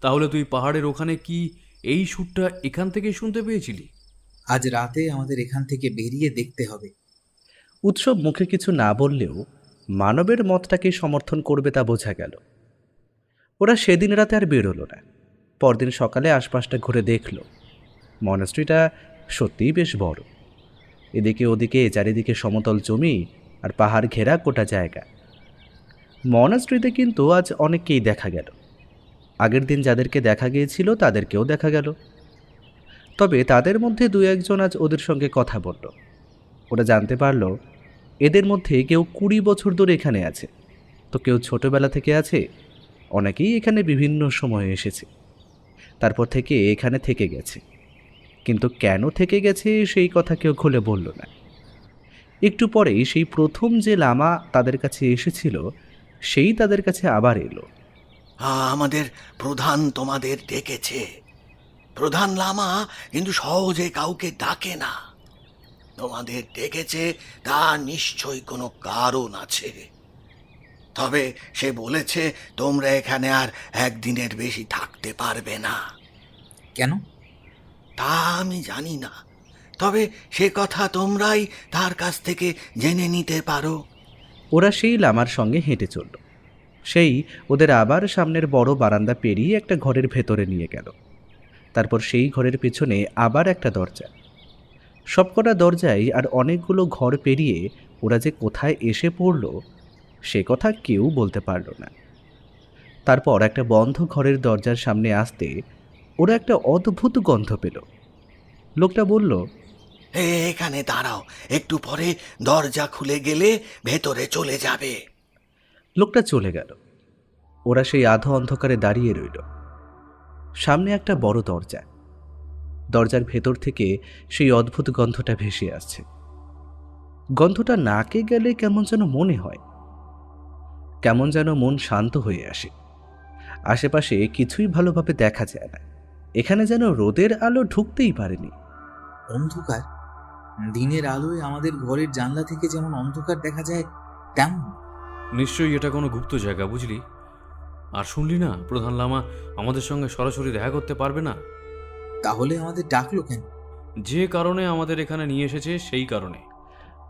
তাহলে তুই পাহাড়ের ওখানে কি এই সুরটা এখান থেকেই শুনতে পেয়েছিলি? আজ রাতে আমাদের এখান থেকে বেরিয়ে দেখতে হবে। উৎসব মুখে কিছু না বললেও মানবের মতটাকে সমর্থন করবে তা বোঝা গেল। ওরা সেদিন রাতে আর বেরোলো না। পরদিন সকালে আশপাশটা ঘুরে দেখল মনাস্ট্রিটা সত্যিই বেশ বড়। এদিকে ওদিকে চারিদিকে সমতল জমি আর পাহাড় ঘেরা গোটা জায়গা। মনাস্ট্রিতে কিন্তু আজ অনেককেই দেখা গেল। আগের দিন যাদেরকে দেখা গিয়েছিল তাদেরকেও দেখা গেল। তবে তাদের মধ্যে দু একজন আজ ওদের সঙ্গে কথা বলল। ওরা জানতে পারল এদের মধ্যে কেউ 20 বছর ধরে এখানে আছে, তো কেউ ছোটবেলা থেকে আছে, অনেকেই এখানে বিভিন্ন সময়ে এসেছে, তারপর থেকে এখানে থেকে গেছে। কিন্তু কেন থেকে গেছে সেই কথা কেউ খুলে বলল না। একটু পরেই সেই প্রথম যে লামা তাদের কাছে এসেছিল সেই তাদের কাছে আবার এলো। আমাদের প্রধান তোমাদের ডেকেছে। প্রধান লামা কিন্তু সহজে কাউকে ডাকে না। তোমাদের ডেকেছে, তা নিশ্চয়ই কোনো কারণ আছে। তবে সে বলেছে তোমরা এখানে আর একদিনের বেশি থাকতে পারবে না। কেন? তা আমি জানি না, তবে সে কথা তোমরাই তার কাছ থেকে জেনে নিতে পারো। ওরা সেই লামার সঙ্গে হেঁটে চলল। সেই ওদের আবার সামনের বড় বারান্দা পেরিয়ে একটা ঘরের ভেতরে নিয়ে গেল। তারপর সেই ঘরের পেছনে আবার একটা দরজা। সবকটা দরজাই আর অনেকগুলো ঘর পেরিয়ে ওরা যে কোথায় এসে পড়ল সে কথা কেউ বলতে পারল না। তারপর একটা বন্ধ ঘরের দরজার সামনে আসতে ওরা একটা অদ্ভুত গন্ধ পেল। লোকটা বলল, এখানে দাঁড়াও, একটু পরে দরজা খুলে গেলে ভেতরে চলে যাবে। লোকটা চলে গেল। ওরা সেই আধো অন্ধকারে দাঁড়িয়ে রইল। সামনে একটা বড় দরজা। দরজার ভেতর থেকে সেই অদ্ভুত গন্ধটা ভেসে আসছে। গন্ধটা নাকে গেলে কেমন যেন মনে হয়, কেমন যেন মন শান্ত হয়ে আসে। আশেপাশে কিছুই ভালোভাবে দেখা যায় না। এখানে যেন রোদের আলো ঢুকতেই পারেনি। অন্ধকার? দিনের আলোয় আমাদের ঘরের জানলা থেকে যেমন অন্ধকার দেখা যায় তেমন। নিশ্চয়ই এটা কোনো গুপ্ত জায়গা, বুঝলি? আর শুনলি না, প্রধান লামা আমাদের সঙ্গে সরাসরি দেখা করতে পারবে না। তাহলে আমাদের ডাকলো কেন? যে কারণে আমাদের এখানে নিয়ে এসেছে সেই কারণে।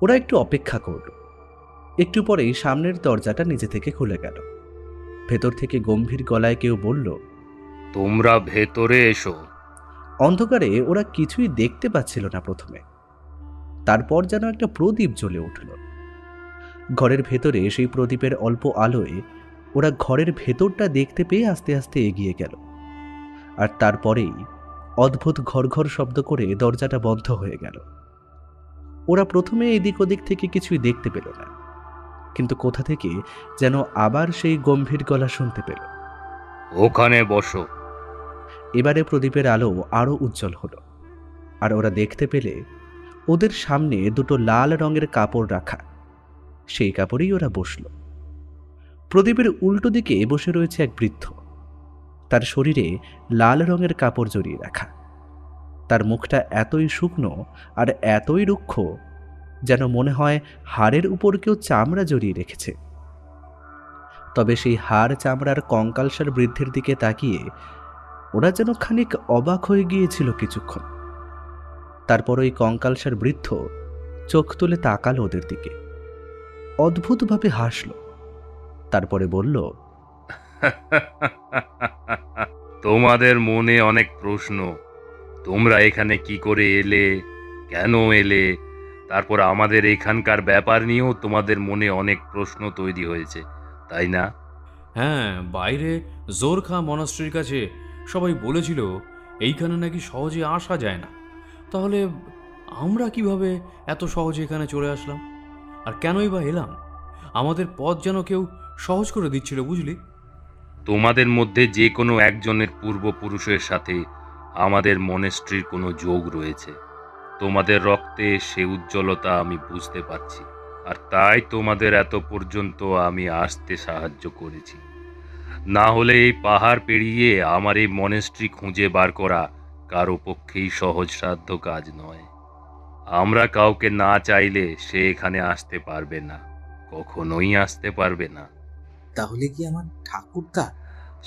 ওরা একটু অপেক্ষা করল। একটু পরেই সামনের দরজাটা নিজে থেকে খুলে গেল। ভেতর থেকে গম্ভীর গলায় কেউ বলল, তোমরা ভেতরে এসো। অন্ধকারে ওরা কিছুই দেখতে পাচ্ছিল না প্রথমে। তারপর যেন একটা প্রদীপ জ্বলে উঠল। ঘরের ভেতরে সেই প্রদীপের অল্প আলোয় ওরা ঘরের ভেতরটা দেখতে পেয়ে আস্তে আস্তে এগিয়ে গেল। আর তারপরেই অদ্ভুত ঘর ঘর শব্দ করে দরজাটা বন্ধ হয়ে গেল। ওরা প্রথমে এদিক ওদিক থেকে কিছুই দেখতে পেল না, কিন্তু কোথা থেকে যেন আবার সেই গম্ভীর গলা শুনতে পেল, ওখানে বসো। এবারে প্রদীপের আলো আরো উজ্জ্বল হলো। আর ওরা দেখতে পেলে ওদের সামনে দুটো লাল রঙের কাপড় রাখা। সেই কাপড়েই ওরা বসল। প্রদীপের উল্টো দিকে বসে রয়েছে এক বৃদ্ধ। তার শরীরে লাল রঙের কাপড় জড়িয়ে রাখা। তার মুখটা এতই শুকনো আর এতই রুক্ষ যেন মনে হয় হাড়ের উপর কেউ চামড়া জড়িয়ে রেখেছে। তবে সেই হাড় চামড়ার কঙ্কালসার বৃদ্ধের দিকে তাকিয়ে ওরা যেন খানিক অবাক হয়ে গিয়েছিল কিছুক্ষণ। তারপর ওই কঙ্কালসার বৃদ্ধ চোখ তুলে তাকালো ওদের দিকে, অদ্ভুতভাবে হাসল। তারপরে বলল, তোমাদের মনে অনেক প্রশ্ন। তোমরা এখানে কি করে এলে, কেন এলে, তারপর আমাদের এখানকার ব্যাপার নিয়েও তোমাদের মনে অনেক প্রশ্ন তৈরি হয়েছে, তাই না? হ্যাঁ, বাইরে জোরখা মনাস্ট্রির কাছে সবাই বলেছিল এইখানে নাকি সহজে আসা যায় না। তাহলে আমরা কিভাবে এত সহজে এখানে চলে আসলাম? আর কেনই বা এলাম? আমাদের পথ যেন কেউ সহজ করে দিচ্ছিল, বুঝলি? তোমাদের মধ্যে যে কোনো একজনের পূর্বপুরুষের সাথে আমাদের মনেস্ট্রির কোনো যোগ রয়েছে। তোমাদের রক্তে সে উজ্জ্বলতা আমি বুঝতে পারছি। আর তাই তোমাদের এত পর্যন্ত আমি আসতে সাহায্য করেছি। না হলে এই পাহাড় পেরিয়ে আমার এই মনেস্ট্রি খুঁজে বার করা কারো পক্ষেই সহজসাধ্য কাজ নয়। আমরা কাউকে না চাইলে সে এখানে আসতে পারবে না, কখনোই আসতে পারবে না। তাহলে কি আমার ঠাকুরদা?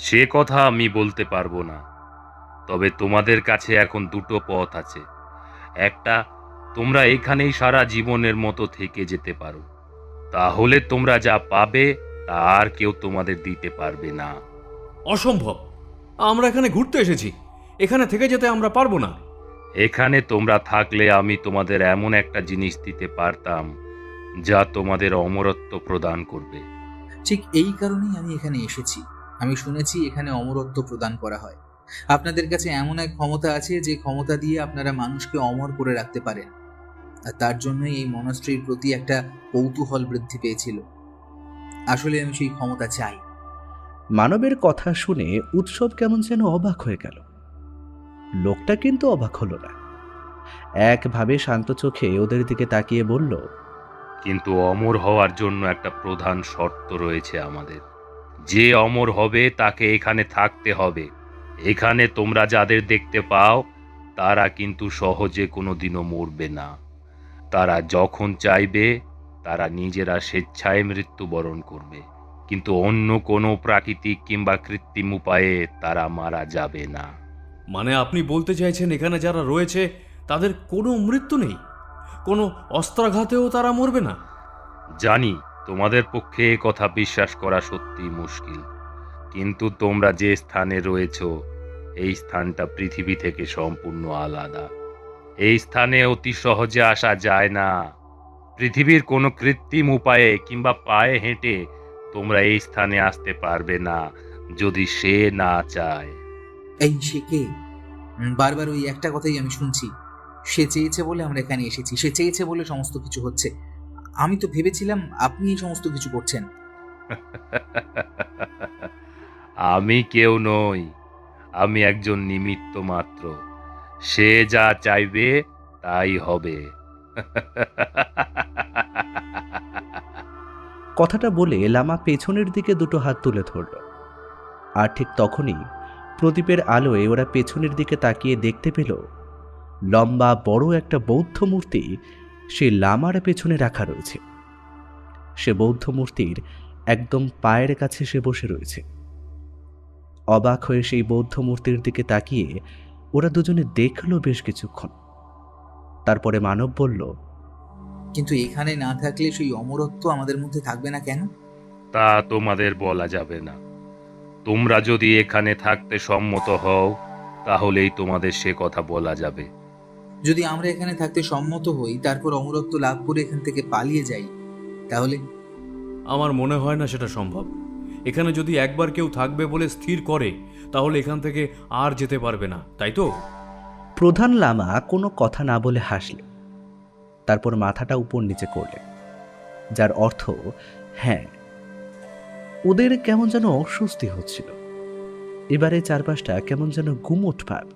সে কথা আমি বলতে পারবো না। তবে তোমাদের কাছে এখন দুটো পথ আছে। একটা, তোমরা এখানেই সারা জীবনের মতো থেকে যেতে পারো, তাহলে তোমরা যা পাবে তা আর কেউ তোমাদের দিতে পারবে না। অসম্ভব, আমরা এখানে ঘুরতে এসেছি, এখানে থেকে যেতে আমরা পারবো না। এখানে তোমরা থাকলে আমি তোমাদের এমন একটা জিনিস দিতে পারতাম যা তোমাদের অমরত্ব প্রদান করবে। ঠিক এই কারণেই আমি এখানে এসেছি। আমি শুনেছি এখানে অমরত্ব প্রদান করা হয়। আপনাদের কাছে এমন এক ক্ষমতা আছে যে ক্ষমতা দিয়ে আপনারা মানুষকে অমর করে রাখতে পারেন। আর তার জন্যই এই মনাস্ট্রির প্রতি একটা কৌতূহল বৃদ্ধি পেয়েছিল। আসলে আমি সেই ক্ষমতা চাই। মানবের কথা শুনে উৎসব কেমন যেন অবাক হয়ে গেল। লোকটা কিন্তু অবাক হলো না, একভাবে শান্ত চোখে ওদের দিকে তাকিয়ে বলল, কিন্তু অমর হওয়ার জন্য একটা প্রধান শর্ত রয়েছে আমাদের। যে অমর হবে তাকে এখানে থাকতে হবে। এখানে তোমরা যাদের দেখতে পাও তারা কিন্তু সহজে কোনোদিনও মরবে না। তারা যখন চাইবে তারা নিজেরা স্বেচ্ছায় মৃত্যুবরণ করবে, কিন্তু অন্য কোনো প্রাকৃতিক কিংবা কৃত্রিম উপায়ে তারা মারা যাবে না। মানে আপনি বলতে চাইছেন এখানে যারা রয়েছে তাদের কোনো মৃত্যু নেই, কোনো অস্ত্রাঘাতেও তারা মরবে না? জানি তোমাদের পক্ষে এ কথা বিশ্বাস করা সত্যি মুশকিল, কিন্তু তোমরা যে স্থানে রয়েছো এই স্থানটা পৃথিবী থেকে সম্পূর্ণ আলাদা। এই স্থানে অতি সহজে আসা যায় না। পৃথিবীর কোনো কৃত্রিম উপায়ে কিংবা পায়ে হেঁটে তোমরা এই স্থানে আসতে পারবে না যদি সে না চায়। এই সে কে? বারবার ওই একটা কথাই আমি শুনছি। সে চেয়েছে বলে আমরা এখানে এসেছি, সে চেয়েছে বলে সমস্ত কিছু হচ্ছে। আমি তো ভেবেছিলাম আপনি এই সমস্ত কিছু করছেন। আমি কেউ নই, আমি একজন নিমিত্ত মাত্র। সে যা চাইবে তাই হবে। কথাটা বলে লামা পেছনের দিকে দুটো হাত তুলে ধরল। আর ঠিক তখনই প্রদীপের আলোয় ওরা পেছনের দিকে তাকিয়ে দেখতে পেল লম্বা বড় একটা বৌদ্ধ মূর্তি সেই লামার পেছনে রাখা রয়েছে। সে বৌদ্ধ মূর্তির একদম পায়ের কাছে সে বসে রয়েছে। অবাক হয়ে সেই বৌদ্ধ মূর্তির দিকে তাকিয়ে ওরা দুজনে দেখল বেশ কিছুক্ষণ। তারপরে মানব বলল, কিন্তু এখানে না থাকলে সেই অমরত্ব আমাদের মধ্যে থাকবে না কেন? তা তোমাদের বলা যাবে না। তোমরা যদি এখানে থাকতে সম্মত হও তাহলেই তোমাদের সে কথা বলা যাবে। যদি আমরা এখানে থাকতে সম্মত হই, তারপর অমরত্ব লাভ করে এখান থেকে পালিয়ে যাই, তাহলে? আমার মনে হয় না সেটা সম্ভব। এখানে যদি একবার কেউ থাকবে বলে স্থির করে তাহলে এখান থেকে আর যেতে পারবে না, তাই তো? প্রধান লামা কোনো কথা না বলে হাসলে, তারপর মাথাটা উপর নিচে করলে, যার অর্থ হ্যাঁ। ওদের কেমন যেন অস্বস্তি হচ্ছিল। এবারে চারপাশটা কেমন যেন গুমোট ভাব,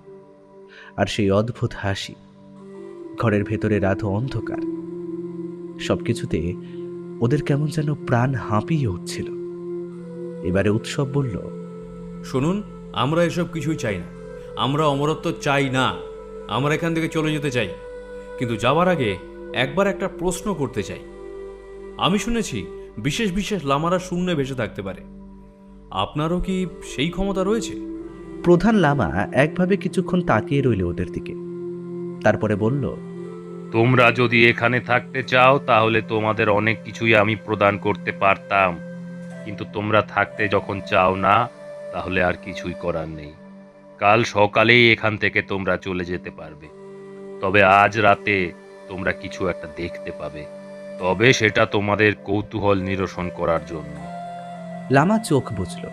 আর সেই অদ্ভুত হাসি। ঘরের ভেতরে রাত অন্ধকার, সবকিছুতে ওদের কেমন যেন প্রাণ হাঁপিয়ে উঠছিল। এবারে উৎসব বলল, শুনুন, আমরা এসব কিছুই চাই না। আমরা অমরত্ব চাই না। আমরা এখান থেকে চলে যেতে চাই, কিন্তু যাওয়ার আগে একবার একটা প্রশ্ন করতে চাই। আমি শুনেছি বিশেষ বিশেষ লামারা শূন্যে ভেসে থাকতে পারে। আপনারও কি সেই ক্ষমতা রয়েছে? প্রধান লামা একভাবে কিছুক্ষণ তাকিয়ে রইল ওদের দিকে, তারপরে বলল, তোমরা যদি এখানে থাকতে চাও তাহলে তোমাদের অনেক কিছুই আমি প্রদান করতে পারতাম, কিন্তু তোমরা থাকতে যখন চাও না তাহলে আর কিছুই করার নেই। কাল সকালেই এখান থেকে তোমরা চলে যেতে পারবে, তবে আজ রাতে তোমরা কিছু একটা দেখতে পাবে, তবে সেটা তোমাদের কৌতূহল নিরসন করার জন্য। লামা চোখ বুঝল,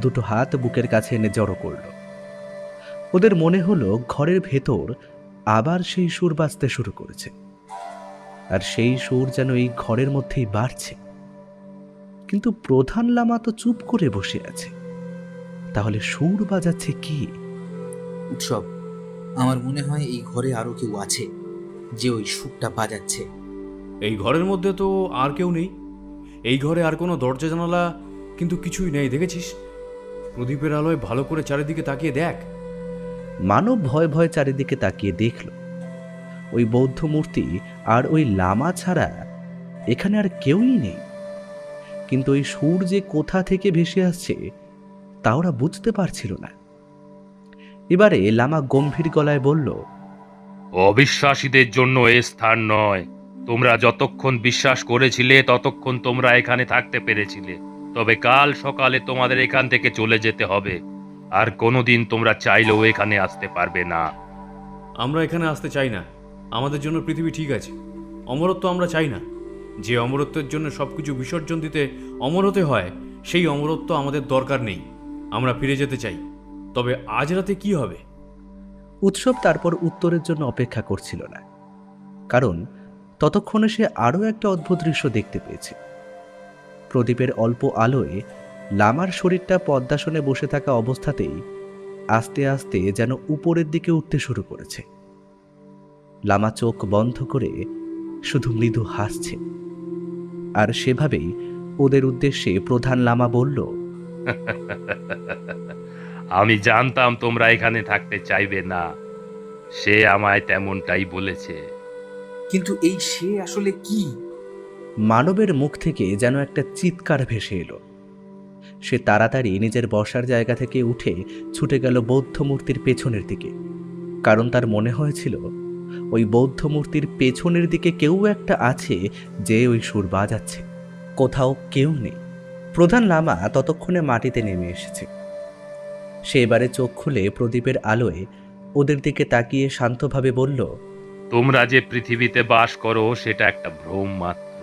দুটো হাত বুকের কাছে এনে জড়ো করল। ওদের মনে হলো ঘরের ভেতর আবার সেই সুর বাজতে শুরু করেছে, আর সেই সুর যেন এই ঘরের মধ্যেই বাড়ছে। কিন্তু প্রধান লামা তো চুপ করে বসে আছে, তাহলে সুর বাজাচ্ছে কি? উৎসব, আমার মনে হয় এই ঘরে আরো কেউ আছে যে ওই সুরটা বাজাচ্ছে। এই ঘরের মধ্যে তো আর কেউ নেই। এই ঘরে আর কোনো দরজা জানালা কিন্তু কিছুই নেই, দেখেছিস? প্রদীপের আলোয় ভালো করে চারিদিকে তাকিয়ে দেখ। মানব ভয় ভয় চারিদিকে তাকিয়ে দেখল ওই বৌদ্ধ মূর্তি আর ওই লামা ছাড়া এখানে আর কেউই নেই। কিন্তু ওই সুর যে কোথা থেকে ভেসে আসছে তা ওরা বুঝতে পারছিল না। এবারে লামা গম্ভীর গলায় বলল, অবিশ্বাসীদের জন্য এ স্থান নয়। তোমরা যতক্ষণ বিশ্বাস করেছিলে ততক্ষণ তোমরা এখানে থাকতে পেরেছিলে, তবে কাল সকালে তোমাদের এখান থেকে চলে যেতে হবে। আর কোনোদিন তোমরা চাইলেও এখানে আসতে পারবে না। আমরা এখানে আসতে চাই না। আমাদের জন্য পৃথিবী ঠিক আছে। অমরত্ব আমরা চাই না। যে অমরত্বের জন্য সবকিছু বিসর্জন দিতে অমর হতে হয়, সেই অমরত্ব আমাদের দরকার নেই। আমরা ফিরে যেতে চাই। তবে আজ রাতে কি হবে? উৎসব তারপর উত্তরের জন্য অপেক্ষা করছিল না, কারণ ততক্ষণে সে আরও একটা অদ্ভুত দৃশ্য দেখতে পেয়েছে। প্রদীপের অল্প আলোয় লামার শরীরটা পদ্মাসনে বসে থাকা অবস্থাতেই আস্তে আস্তে যেন উপরের দিকে উঠতে শুরু করেছে। লামা চোখ বন্ধ করে শুধু মৃদু হাসছে। আর সেভাবেই ওদের উদ্দেশ্যে প্রধান লামা বলল, আমি জানতাম তোমরা এখানে থাকতে চাইবে না। সে আমায় তেমনটাই বলেছে। কিন্তু এই সে আসলে কি? মানবের মুখ থেকে যেন একটা চিৎকার ভেসে এলো। সে তাড়াতাড়ি নিজের বসার জায়গা থেকে উঠে ছুটে গেল বৌদ্ধ মূর্তির পেছনের দিকে, কারণ তার মনে হয়েছিল ওই বৌদ্ধ মূর্তির পেছনের দিকে কেউ একটা আছে যে ওই সুর বাজাচ্ছে। কোথাও কেউ নেই। প্রধান লামা ততক্ষণে মাটিতে নেমে এসেছে। সে এবারে চোখ খুলে প্রদীপের আলোয় ওদের দিকে তাকিয়ে শান্তভাবে বলল, তোমরা যে পৃথিবীতে বাস করো সেটা একটা ভ্রম মাত্র।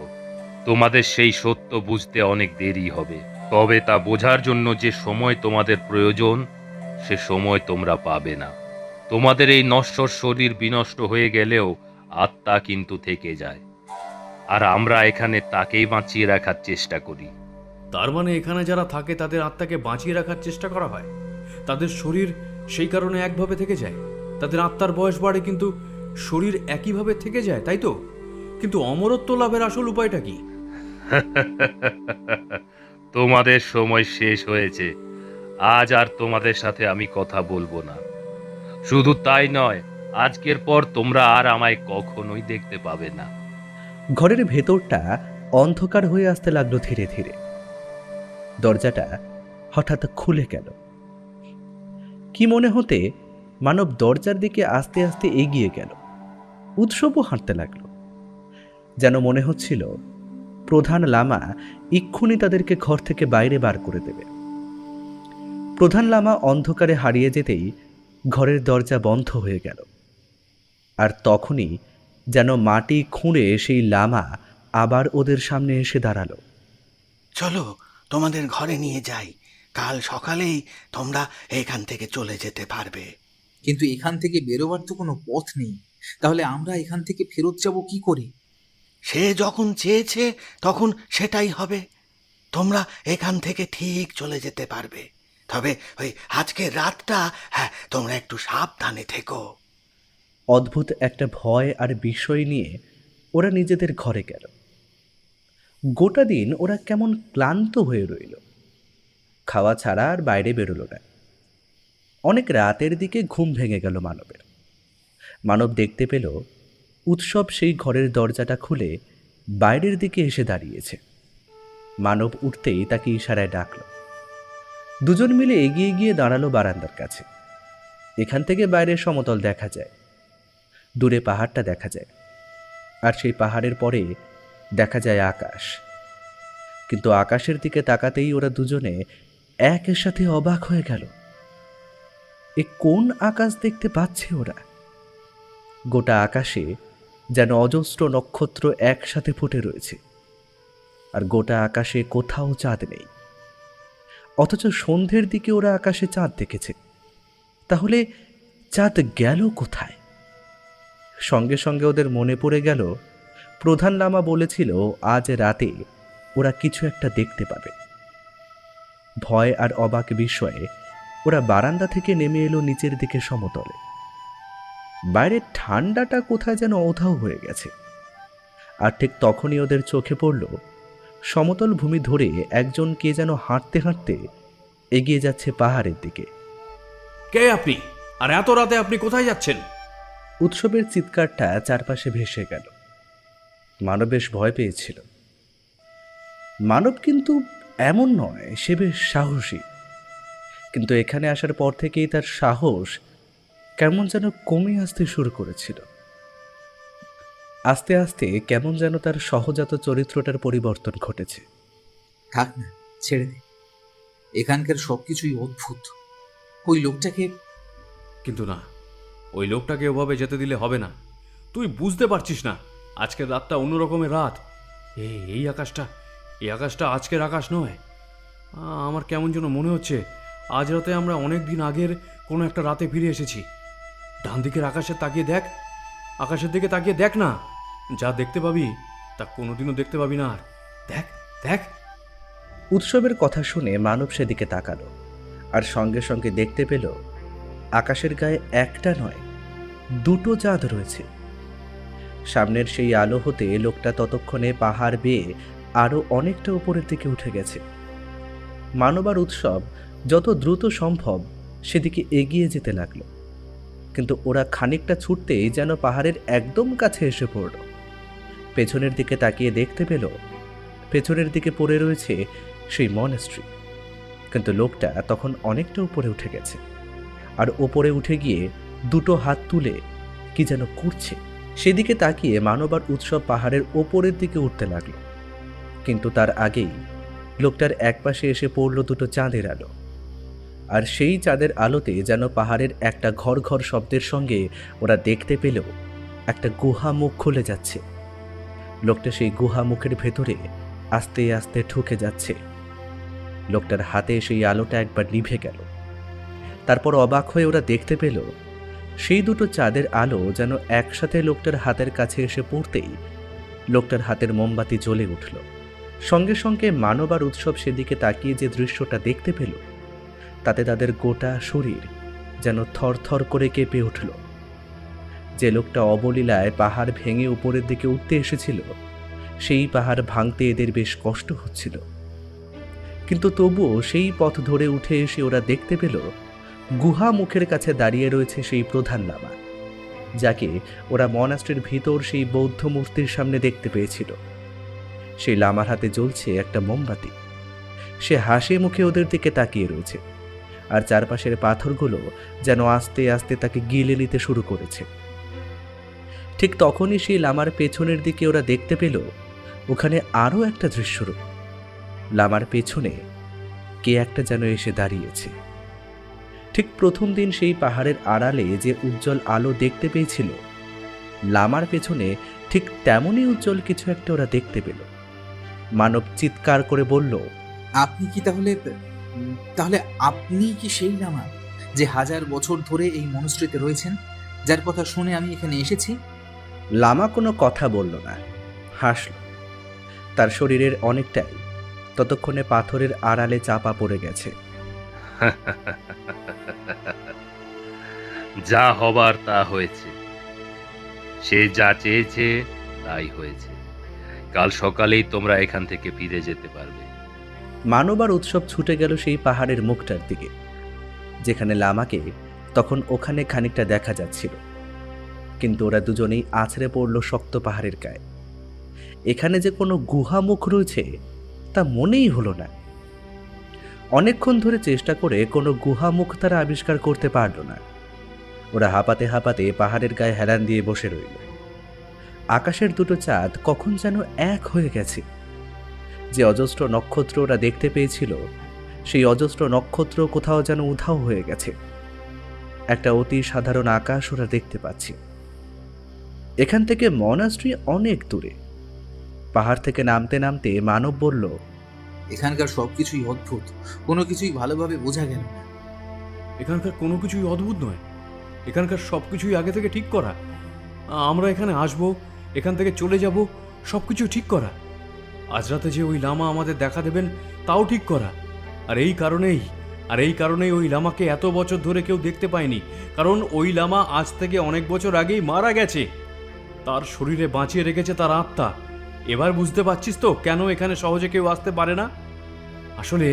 তোমাদের সেই সত্য বুঝতে অনেক দেরি হবে। তবে তা বোঝার জন্য যে সময় তোমাদের প্রয়োজন, সে সময় তোমরা পাবে না। তোমাদের এই নশ্বর শরীর বিনষ্ট হয়ে গেলেও আত্মা কিন্তু থেকে যায়। আর আমরা এখানে তাকেই বাঁচিয়ে রাখার চেষ্টা করি। তার মানে এখানে যারা থাকে তাদের আত্মাকে বাঁচিয়ে রাখার চেষ্টা করা হয়। তাদের শরীর সেই কারণে একভাবে থেকে যায়। তাদের আত্মার বয়স বাড়ে কিন্তু শরীর একইভাবে থেকে যায়, তাই তো? কিন্তু অমরত্ব লাভের আসল উপায়টা কি? তোমাদের সময় শেষ হয়েছে। আজ আর তোমাদের সাথে আমি কথা বলবো না। শুধু তাই নয়, আজকের পর তোমরা আর আমায় কখনোই দেখতে পাবে না। ঘরের ভেতরটা অন্ধকার হয়ে আসতে লাগলো ধীরে ধীরে। দরজাটা হঠাৎ খুলে গেল। কি মনে হতে মানব দরজার দিকে আস্তে আস্তে এগিয়ে গেল। উৎসবও হাঁটতে লাগলো। যেন মনে হচ্ছিল প্রধান লামা এক্ষুনি তাদেরকে ঘর থেকে বাইরে বার করে দেবে। প্রধান লামা অন্ধকারে হারিয়ে যেতেই ঘরের দরজা বন্ধ হয়ে গেল। আর তখনই যেন মাটি খুঁড়ে সেই লামা আবার ওদের সামনে এসে দাঁড়ালো। চলো তোমাদের ঘরে নিয়ে যাই। কাল সকালেই তোমরা এখান থেকে চলে যেতে পারবে। কিন্তু এখান থেকে বেরোবার তো কোনো পথ নেই। তাহলে আমরা এখান থেকে ফেরত যাব কি করে? সে যখন চেয়েছে তখন সেটাই হবে। তোমরা এখান থেকে ঠিক চলে যেতে পারবে। তবে ওই আজকের রাতটা, হ্যাঁ, তোমরা একটু সাবধানে থেকো। অদ্ভুত একটা ভয় আর বিস্ময় নিয়ে ওরা নিজেদের ঘরে গেল। গোটা দিন ওরা কেমন ক্লান্ত হয়ে রইল। খাওয়া ছাড়া আর বাইরে বেরোলো না। অনেক রাতের দিকে ঘুম ভেঙে গেল মানবের। মানব দেখতে পেল উৎসব সেই ঘরের দরজাটা খুলে বাইরের দিকে এসে দাঁড়িয়েছে। মানব উঠতেই তাকে ইশারায় ডাকল। দুজন মিলে এগিয়ে গিয়ে দাঁড়ালো বারান্দার কাছে। এখান থেকে বাইরের সমতল দেখা যায়, দূরে পাহাড়টা দেখা যায়, আর সেই পাহাড়ের পরে দেখা যায় আকাশ। কিন্তু আকাশের দিকে তাকাতেই ওরা দুজনে একের সাথে অবাক হয়ে গেল। এ কোন আকাশ দেখতে পাচ্ছে ওরা? গোটা আকাশে যেন অজস্র নক্ষত্র একসাথে ফুটে রয়েছে, আর গোটা আকাশে কোথাও চাঁদ নেই। অথচ সন্ধ্যের দিকে ওরা আকাশে চাঁদ দেখেছে। তাহলে চাঁদ গেল কোথায়? সঙ্গে সঙ্গে ওদের মনে পড়ে গেল প্রধান লামা বলেছিল আজ রাতে ওরা কিছু একটা দেখতে পাবে। ভয় আর অবাক বিস্ময়ে ওরা বারান্দা থেকে নেমে এলো নিচের দিকে সমতলে। বাইরের ঠান্ডাটা কোথায় যেন উধাও হয়ে গেছে, আর ঠিক তখনই ওদের চোখে পড়ল সমতল ভূমি ধরে একজন কে যেন হাঁটতে হাঁটতে এগিয়ে যাচ্ছে পাহাড়ের দিকে। কে আপনি? আর এত রাতে আপনি কোথায় যাচ্ছেন? উৎসবের চিৎকারটা চারপাশে ভেসে গেল। মানব বেশ ভয় পেয়েছিল। মানব কিন্তু এমন নয়, সে বেশ সাহসী, কিন্তু এখানে আসার পর থেকেই তার সাহস কেমন যেন কমে আসতে শুরু করেছিল। আস্তে আস্তে কেমন যেন তার সহজাত চরিত্রটার পরিবর্তন ঘটেছে। থাক না, ছেড়ে দে। এখানকার সবকিছুই অদ্ভুত। ওই লোকটাকে কিন্তু না, ওই লোকটাকে ওভাবে যেতে দিলে হবে না। তুই বুঝতে পারছিস না, আজকের রাতটা অন্য রকমের রাত। এই আকাশটা আজকের আকাশ নয়। আমার কেমন যেন মনে হচ্ছে আজ রাতে আমরা অনেক দিন আগের কোনো একটা রাতে ফিরে এসেছি। ডান দিকের আকাশের দিকে তাকিয়ে দেখ না, যা দেখতে পাবি তা কোনোদিনও দেখতে পাবি না। আর দেখ দেখ। উৎসবের কথা শুনে মানব সেদিকে তাকালো, আর সঙ্গে সঙ্গে দেখতে পেল আকাশের গায়ে একটা নয়, দুটো চাঁদ রয়েছে। সামনের সেই আলো হতে লোকটা ততক্ষণে পাহাড় বেয়ে আরও অনেকটা উপরের দিকে উঠে গেছে। মানব আর উৎসব যত দ্রুত সম্ভব সেদিকে এগিয়ে যেতে লাগলো, কিন্তু ওরা খানিকটা ছুটতেই যেন পাহাড়ের একদম কাছে এসে পড়ল। পেছনের দিকে তাকিয়ে দেখতে পেল পেছনের দিকে পড়ে রয়েছে সেই মনেস্ট্রি, কিন্তু লোকটা তখন অনেকটা উপরে উঠে গেছে, আর ওপরে উঠে গিয়ে দুটো হাত তুলে কি যেন করছে। সেদিকে তাকিয়ে মানব আর উৎসব পাহাড়ের ওপরের দিকে উঠতে লাগলো, কিন্তু তার আগেই লোকটার একপাশে এসে পড়ল দুটো চাঁদের আলো। আর সেই চাঁদের আলোতে যেন পাহাড়ের একটা ঘর ঘর শব্দের সঙ্গে ওরা দেখতে পেল একটা গুহা মুখ খুলে যাচ্ছে। লোকটা সেই গুহা মুখের ভেতরে আস্তে আস্তে ঢুকে যাচ্ছে। লোকটার হাতে সেই আলোটা একবার নিভে গেল। তারপর অবাক হয়ে ওরা দেখতে পেল সেই দুটো চাঁদের আলো যেন একসাথে লোকটার হাতের কাছে এসে পড়তেই লোকটার হাতের মোমবাতি জ্বলে উঠল। সঙ্গে সঙ্গে মানব আর উৎসব সেদিকে তাকিয়ে যে দৃশ্যটা দেখতে পেল তাতে তাদের গোটা শরীর যেন থরথর করে কেঁপে উঠল। যে লোকটা অবলীলায় পাহাড় ভেঙে উপরের দিকে উঠতে এসেছিল সেই পাহাড় ভাঙতে এদের বেশ কষ্ট হচ্ছিল, কিন্তু তবুও সেই পথ ধরে উঠে এসে ওরা দেখতে পেল গুহা মুখের কাছে দাঁড়িয়ে রয়েছে সেই প্রধান লামা, যাকে ওরা মনাস্ট্রির ভিতর সেই বৌদ্ধ মূর্তির সামনে দেখতে পেয়েছিল। সেই লামার হাতে জ্বলছে একটা মোমবাতি। সে হাসি মুখে ওদের দিকে তাকিয়ে রয়েছে, আর চারপাশের পাথরগুলো যেন আস্তে আস্তে তাকে গিলে নিতে শুরু করেছে। ঠিক তখনই সেই লামার পেছনের দিকে ওরা দেখতে পেল ওখানে আরও একটা দৃশ্যরূপ। লামার পেছনে কে একটা যেন এসে দাঁড়িয়েছে। ঠিক প্রথম দিন সেই পাহাড়ের আড়ালে যে উজ্জ্বল আলো দেখতে পেয়েছিল, লামার পেছনে ঠিক তেমনই উজ্জ্বল কিছু একটা ওরা দেখতে পেল। মানব চিৎকার করে বলল, আপনি কি তাহলে আপনি কি সেই লামা যে 1000 বছর ধরে এই মনস্ট্রিতে রয়েছেন, যার কথা শুনে আমি এখানে এসেছি? লামা কোনো কথা বলল না, হাসল। তার শরীরের অনেকটাই ততক্ষণে পাথরের আড়ালে চাপা পড়ে গেছে। যা হবার তা হয়েছে, সে যা চেয়েছে তাই হয়েছে। কাল সকালেই তোমরা এখান থেকে ফিরে যেতে পারবে। মানব আর উৎসব ছুটে গেল সেই পাহাড়ের মুখটার দিকে, যেখানে লামাকে তখন ওখানে খানিকটা দেখা যাচ্ছিল, কিন্তু ওরা দুজনেই আছড়ে পড়ল শক্ত পাহাড়ের গায়ে। এখানে যে কোনো গুহা মুখ রয়েছে তা মনেই হলো না। অনেকক্ষণ ধরে চেষ্টা করে কোনো গুহা মুখ তারা আবিষ্কার করতে পারল না। ওরা হাঁপাতে হাঁপাতে পাহাড়ের গায়ে হেলান দিয়ে বসে রইল। আকাশের দুটো চাঁদ কখন যেন এক হয়ে গেছে। যে অজস্র নক্ষত্র ওরা দেখতে পেয়েছিল সেই অজস্র নক্ষত্র কোথাও যেন উধাও হয়ে গেছে। একটা অতি সাধারণ আকাশ ওরা দেখতে পাচ্ছি। এখান থেকে মনাস্ট্রি অনেক দূরে। পাহাড় থেকে নামতে নামতে মানব বলল, এখানকার সবকিছুই অদ্ভুত, কোনো কিছুই ভালোভাবে বোঝা গেল না। এখানকার কোনো কিছুই অদ্ভুত নয়, এখানকার সব কিছুই আগে থেকে ঠিক করা। আমরা এখানে আসবো, এখান থেকে চলে যাব, সব কিছু ঠিক করা। আজ রাতে যে ওই লামা আমাদের দেখা দেবেন তাও ঠিক করা। আর এই কারণেই ওই লামাকে এত বছর ধরে কেউ দেখতে পায়নি, কারণ ওই লামা আজ থেকে অনেক বছর আগেই মারা গেছে। তার শরীরে বাঁচিয়ে রেখেছে তার আত্মা, এবার বুঝতে পারছিস তো কেন এখানে সহজে কেউ আসতে পারে না? আসলে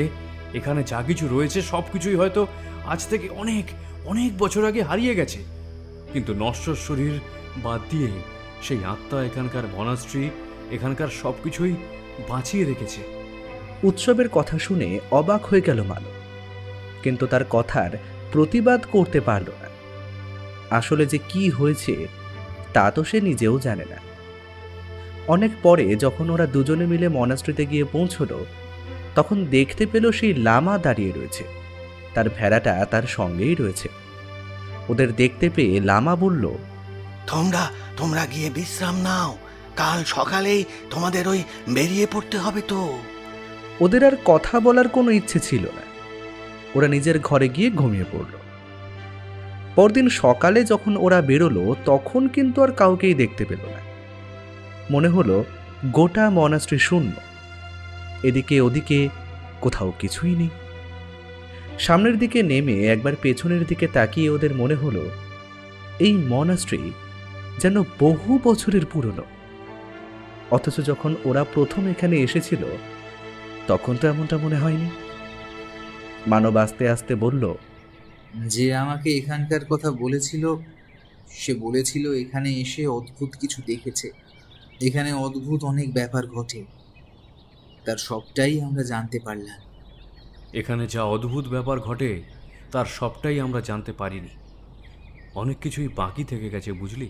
এখানে যা কিছু রয়েছে সব কিছুই হয়তো আজ থেকে অনেক অনেক বছর আগে হারিয়ে গেছে, কিন্তু নশ্বর শরীর বাদ দিয়ে সেই আত্মা এখানকার মনাস্ট্রি, এখানকার সব কিছুই বাঁচিয়ে রেখেছে। উৎসবের কথা শুনে অবাক হয়ে গেল মানব, কিন্তু তার কথার প্রতিবাদ করতে পারল না। আসলে যে কি হয়েছে তা তো সে নিজেও জানে না। অনেক পরে যখন ওরা দুজনে মিলে মনাস্ট্রিতে গিয়ে পৌঁছলো, তখন দেখতে পেল সেই লামা দাঁড়িয়ে রয়েছে, তার ভেড়াটা তার সঙ্গেই রয়েছে। ওদের দেখতে পেয়ে লামা বলল, তোমরা তোমরা গিয়ে বিশ্রাম নাও, কাল সকালেই তোমাদের ওই বেরিয়ে পড়তে হবে তো। ওদের আর কথা বলার কোনো ইচ্ছে ছিল না। ওরা নিজের ঘরে গিয়ে ঘুমিয়ে পড়ল। পরদিন সকালে যখন ওরা বেরোলো, তখন কিন্তু আর কাউকেই দেখতে পেল না। মনে হলো গোটা মনাস্ট্রি শূন্য, এদিকে ওদিকে কোথাও কিছুই নেই। সামনের দিকে নেমে একবার পেছনের দিকে তাকিয়ে ওদের মনে হলো এই মনাস্ট্রি যেন বহু বছরের পুরনো। অথচ যখন ওরা প্রথম এখানে এসেছিল তখন তো এমনটা মনে হয়নি। মানব আস্তে আস্তে বলল, যে আমাকে এখানকার কথা বলেছিল সে বলেছিল এখানে এসে অদ্ভুত কিছু দেখেছে, এখানে অদ্ভুত অনেক ব্যাপার ঘটে, তার সবটাই আমরা জানতে পারলাম। এখানে যা অদ্ভুত ব্যাপার ঘটে তার সবটাই আমরা জানতে পারিনি, অনেক কিছুই বাকি থেকে গেছে, বুঝলি?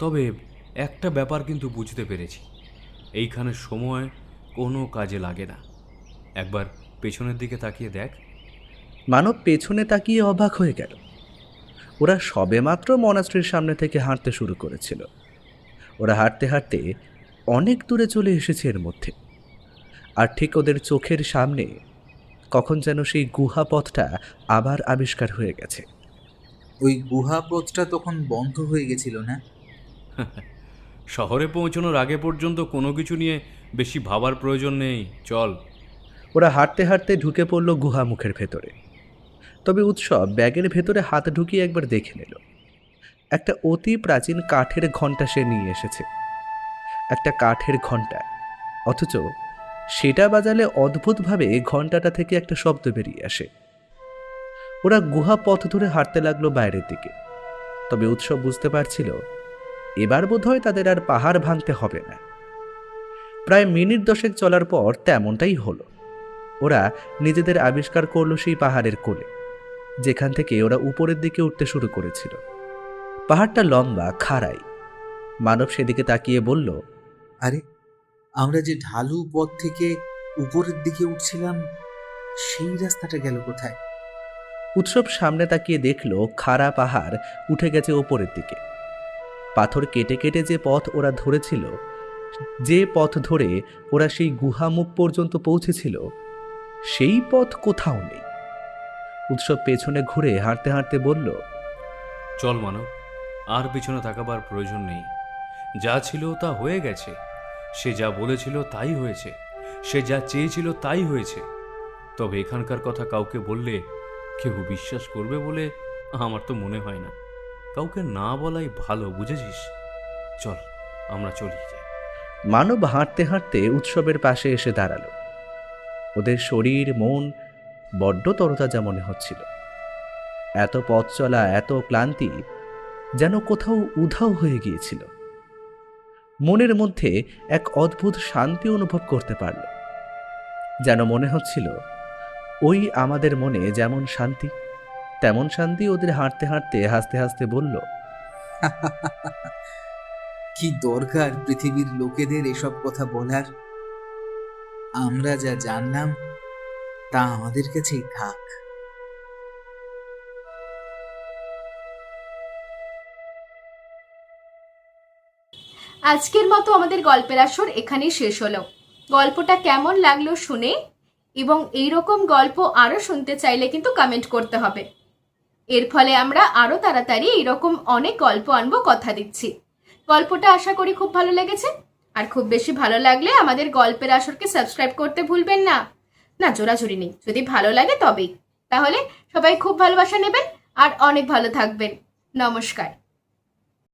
তবে একটা ব্যাপার কিন্তু বুঝতে পেরেছি, এইখানে সময় কোনো কাজে লাগে না। একবার পেছনের দিকে তাকিয়ে দেখ। মানব পেছনে তাকিয়ে অবাক হয়ে গেল। ওরা সবেমাত্র মনাস্ট্রির সামনে থেকে হাঁটতে শুরু করেছিল। ওরা হাঁটতে হাঁটতে অনেক দূরে চলে এসেছে এর মধ্যে, আর ঠিক ওদের চোখের সামনে কখন যেন সেই গুহা পথটা আবার আবিষ্কার হয়ে গেছে। ওই গুহা পথটা তখন বন্ধ হয়ে গেছিল না? শহরে পৌঁছানোর আগে পর্যন্ত কোনো কিছু নিয়ে বেশি ভাবার প্রয়োজন নেই, চল। ওরা হাঁটতে হাঁটতে ঢুকে পড়ল গুহা মুখের ভেতরে। তবে উৎসব ব্যাগের ভেতরে হাত ঢুকিয়ে একবার দেখে নিল। একটা অতি প্রাচীন কাঠের ঘণ্টা সে নিয়ে এসেছে। একটা কাঠের ঘণ্টা, অথচ সেটা বাজালে অদ্ভুতভাবে ঘণ্টাটা থেকে একটা শব্দ বেরিয়ে আসে। ওরা গুহা পথ ধরে হাঁটতে লাগলো বাইরের দিকে। তবে উৎসব বুঝতে পারছিল এবার বোধহয় তাদের আর পাহাড় ভাঙতে হবে না। প্রায় মিনিট 10 চলার পর তেমনটাই হলো। ওরা নিজেদের আবিষ্কার করলো সেই পাহাড়ের কোলে, যেখান থেকে ওরা উপরের দিকে উঠতে শুরু করেছিল। পাহাড়টা লম্বা, খাড়াই। মানব সেদিকে তাকিয়ে বলল, আরে, আমরা যে ঢালু পথ থেকে উপরের দিকে উঠছিলাম সেই রাস্তাটা গেল কোথায়? উৎসব সামনে তাকিয়ে দেখলো খাড়া পাহাড় উঠে গেছে ওপরের দিকে। পাথর কেটে কেটে যে পথ ওরা ধরেছিল, যে পথ ধরে ওরা সেই গুহামুখ পর্যন্ত পৌঁছেছিল, সেই পথ কোথাও নেই। উৎসব পেছনে ঘুরে হাঁটতে হাঁটতে বলল, চল মানব, আর পিছনে তাকাবার প্রয়োজন নেই। যা ছিল তা হয়ে গেছে। সে যা বলেছিল তাই হয়েছে, সে যা চেয়েছিল তাই হয়েছে। তবে এখানকার কথা কাউকে বললে কেউ বিশ্বাস করবে বলে আমার তো মনে হয় না। কাউকে না বলাই ভালো, বুঝেছিস? চল, আমরা চলি যাই। মানব হাঁটতে হাঁটতে উৎসবের পাশে এসে দাঁড়ালো। ওদের শরীর মন বড্ড তরতাজা মনে হচ্ছিল। এত পথ চলা, এত ক্লান্তি যেন কোথাও উধাও হয়ে গিয়েছিল। মনের মধ্যে এক অদ্ভুত শান্তি অনুভব করতে পারল। যেন মনে হচ্ছিল ওই আমাদের মনে যেমন শান্তি, তেমন শান্তি ওদের হাঁটতে হাঁটতে হাসতে হাসতে বলল, কি দরকার পৃথিবীর লোকেদের এসব কথা বলার? আমরা যা জানলাম তা আমাদের কাছেই থাক। আজকের মতো আমাদের গল্পের আসর এখানেই শেষ হলো। গল্পটা কেমন লাগলো শুনে এবং এইরকম গল্প আরো শুনতে চাইলে কিন্তু কমেন্ট করতে হবে। এর ফলে আমরা আরো তাড়াতাড়ি এইরকম অনেক গল্প আনবো, কথা দিচ্ছি। গল্পটা আশা করি খুব ভালো লেগেছে। আর খুব বেশি ভালো লাগলে আমাদের গল্পের আসরকে সাবস্ক্রাইব করতে ভুলবেন না। না, জোরাজুরি নেই, যদি ভালো লাগে তবেই। তাহলে সবাই খুব ভালোবাসা নেবেন আর অনেক ভালো থাকবেন। নমস্কার।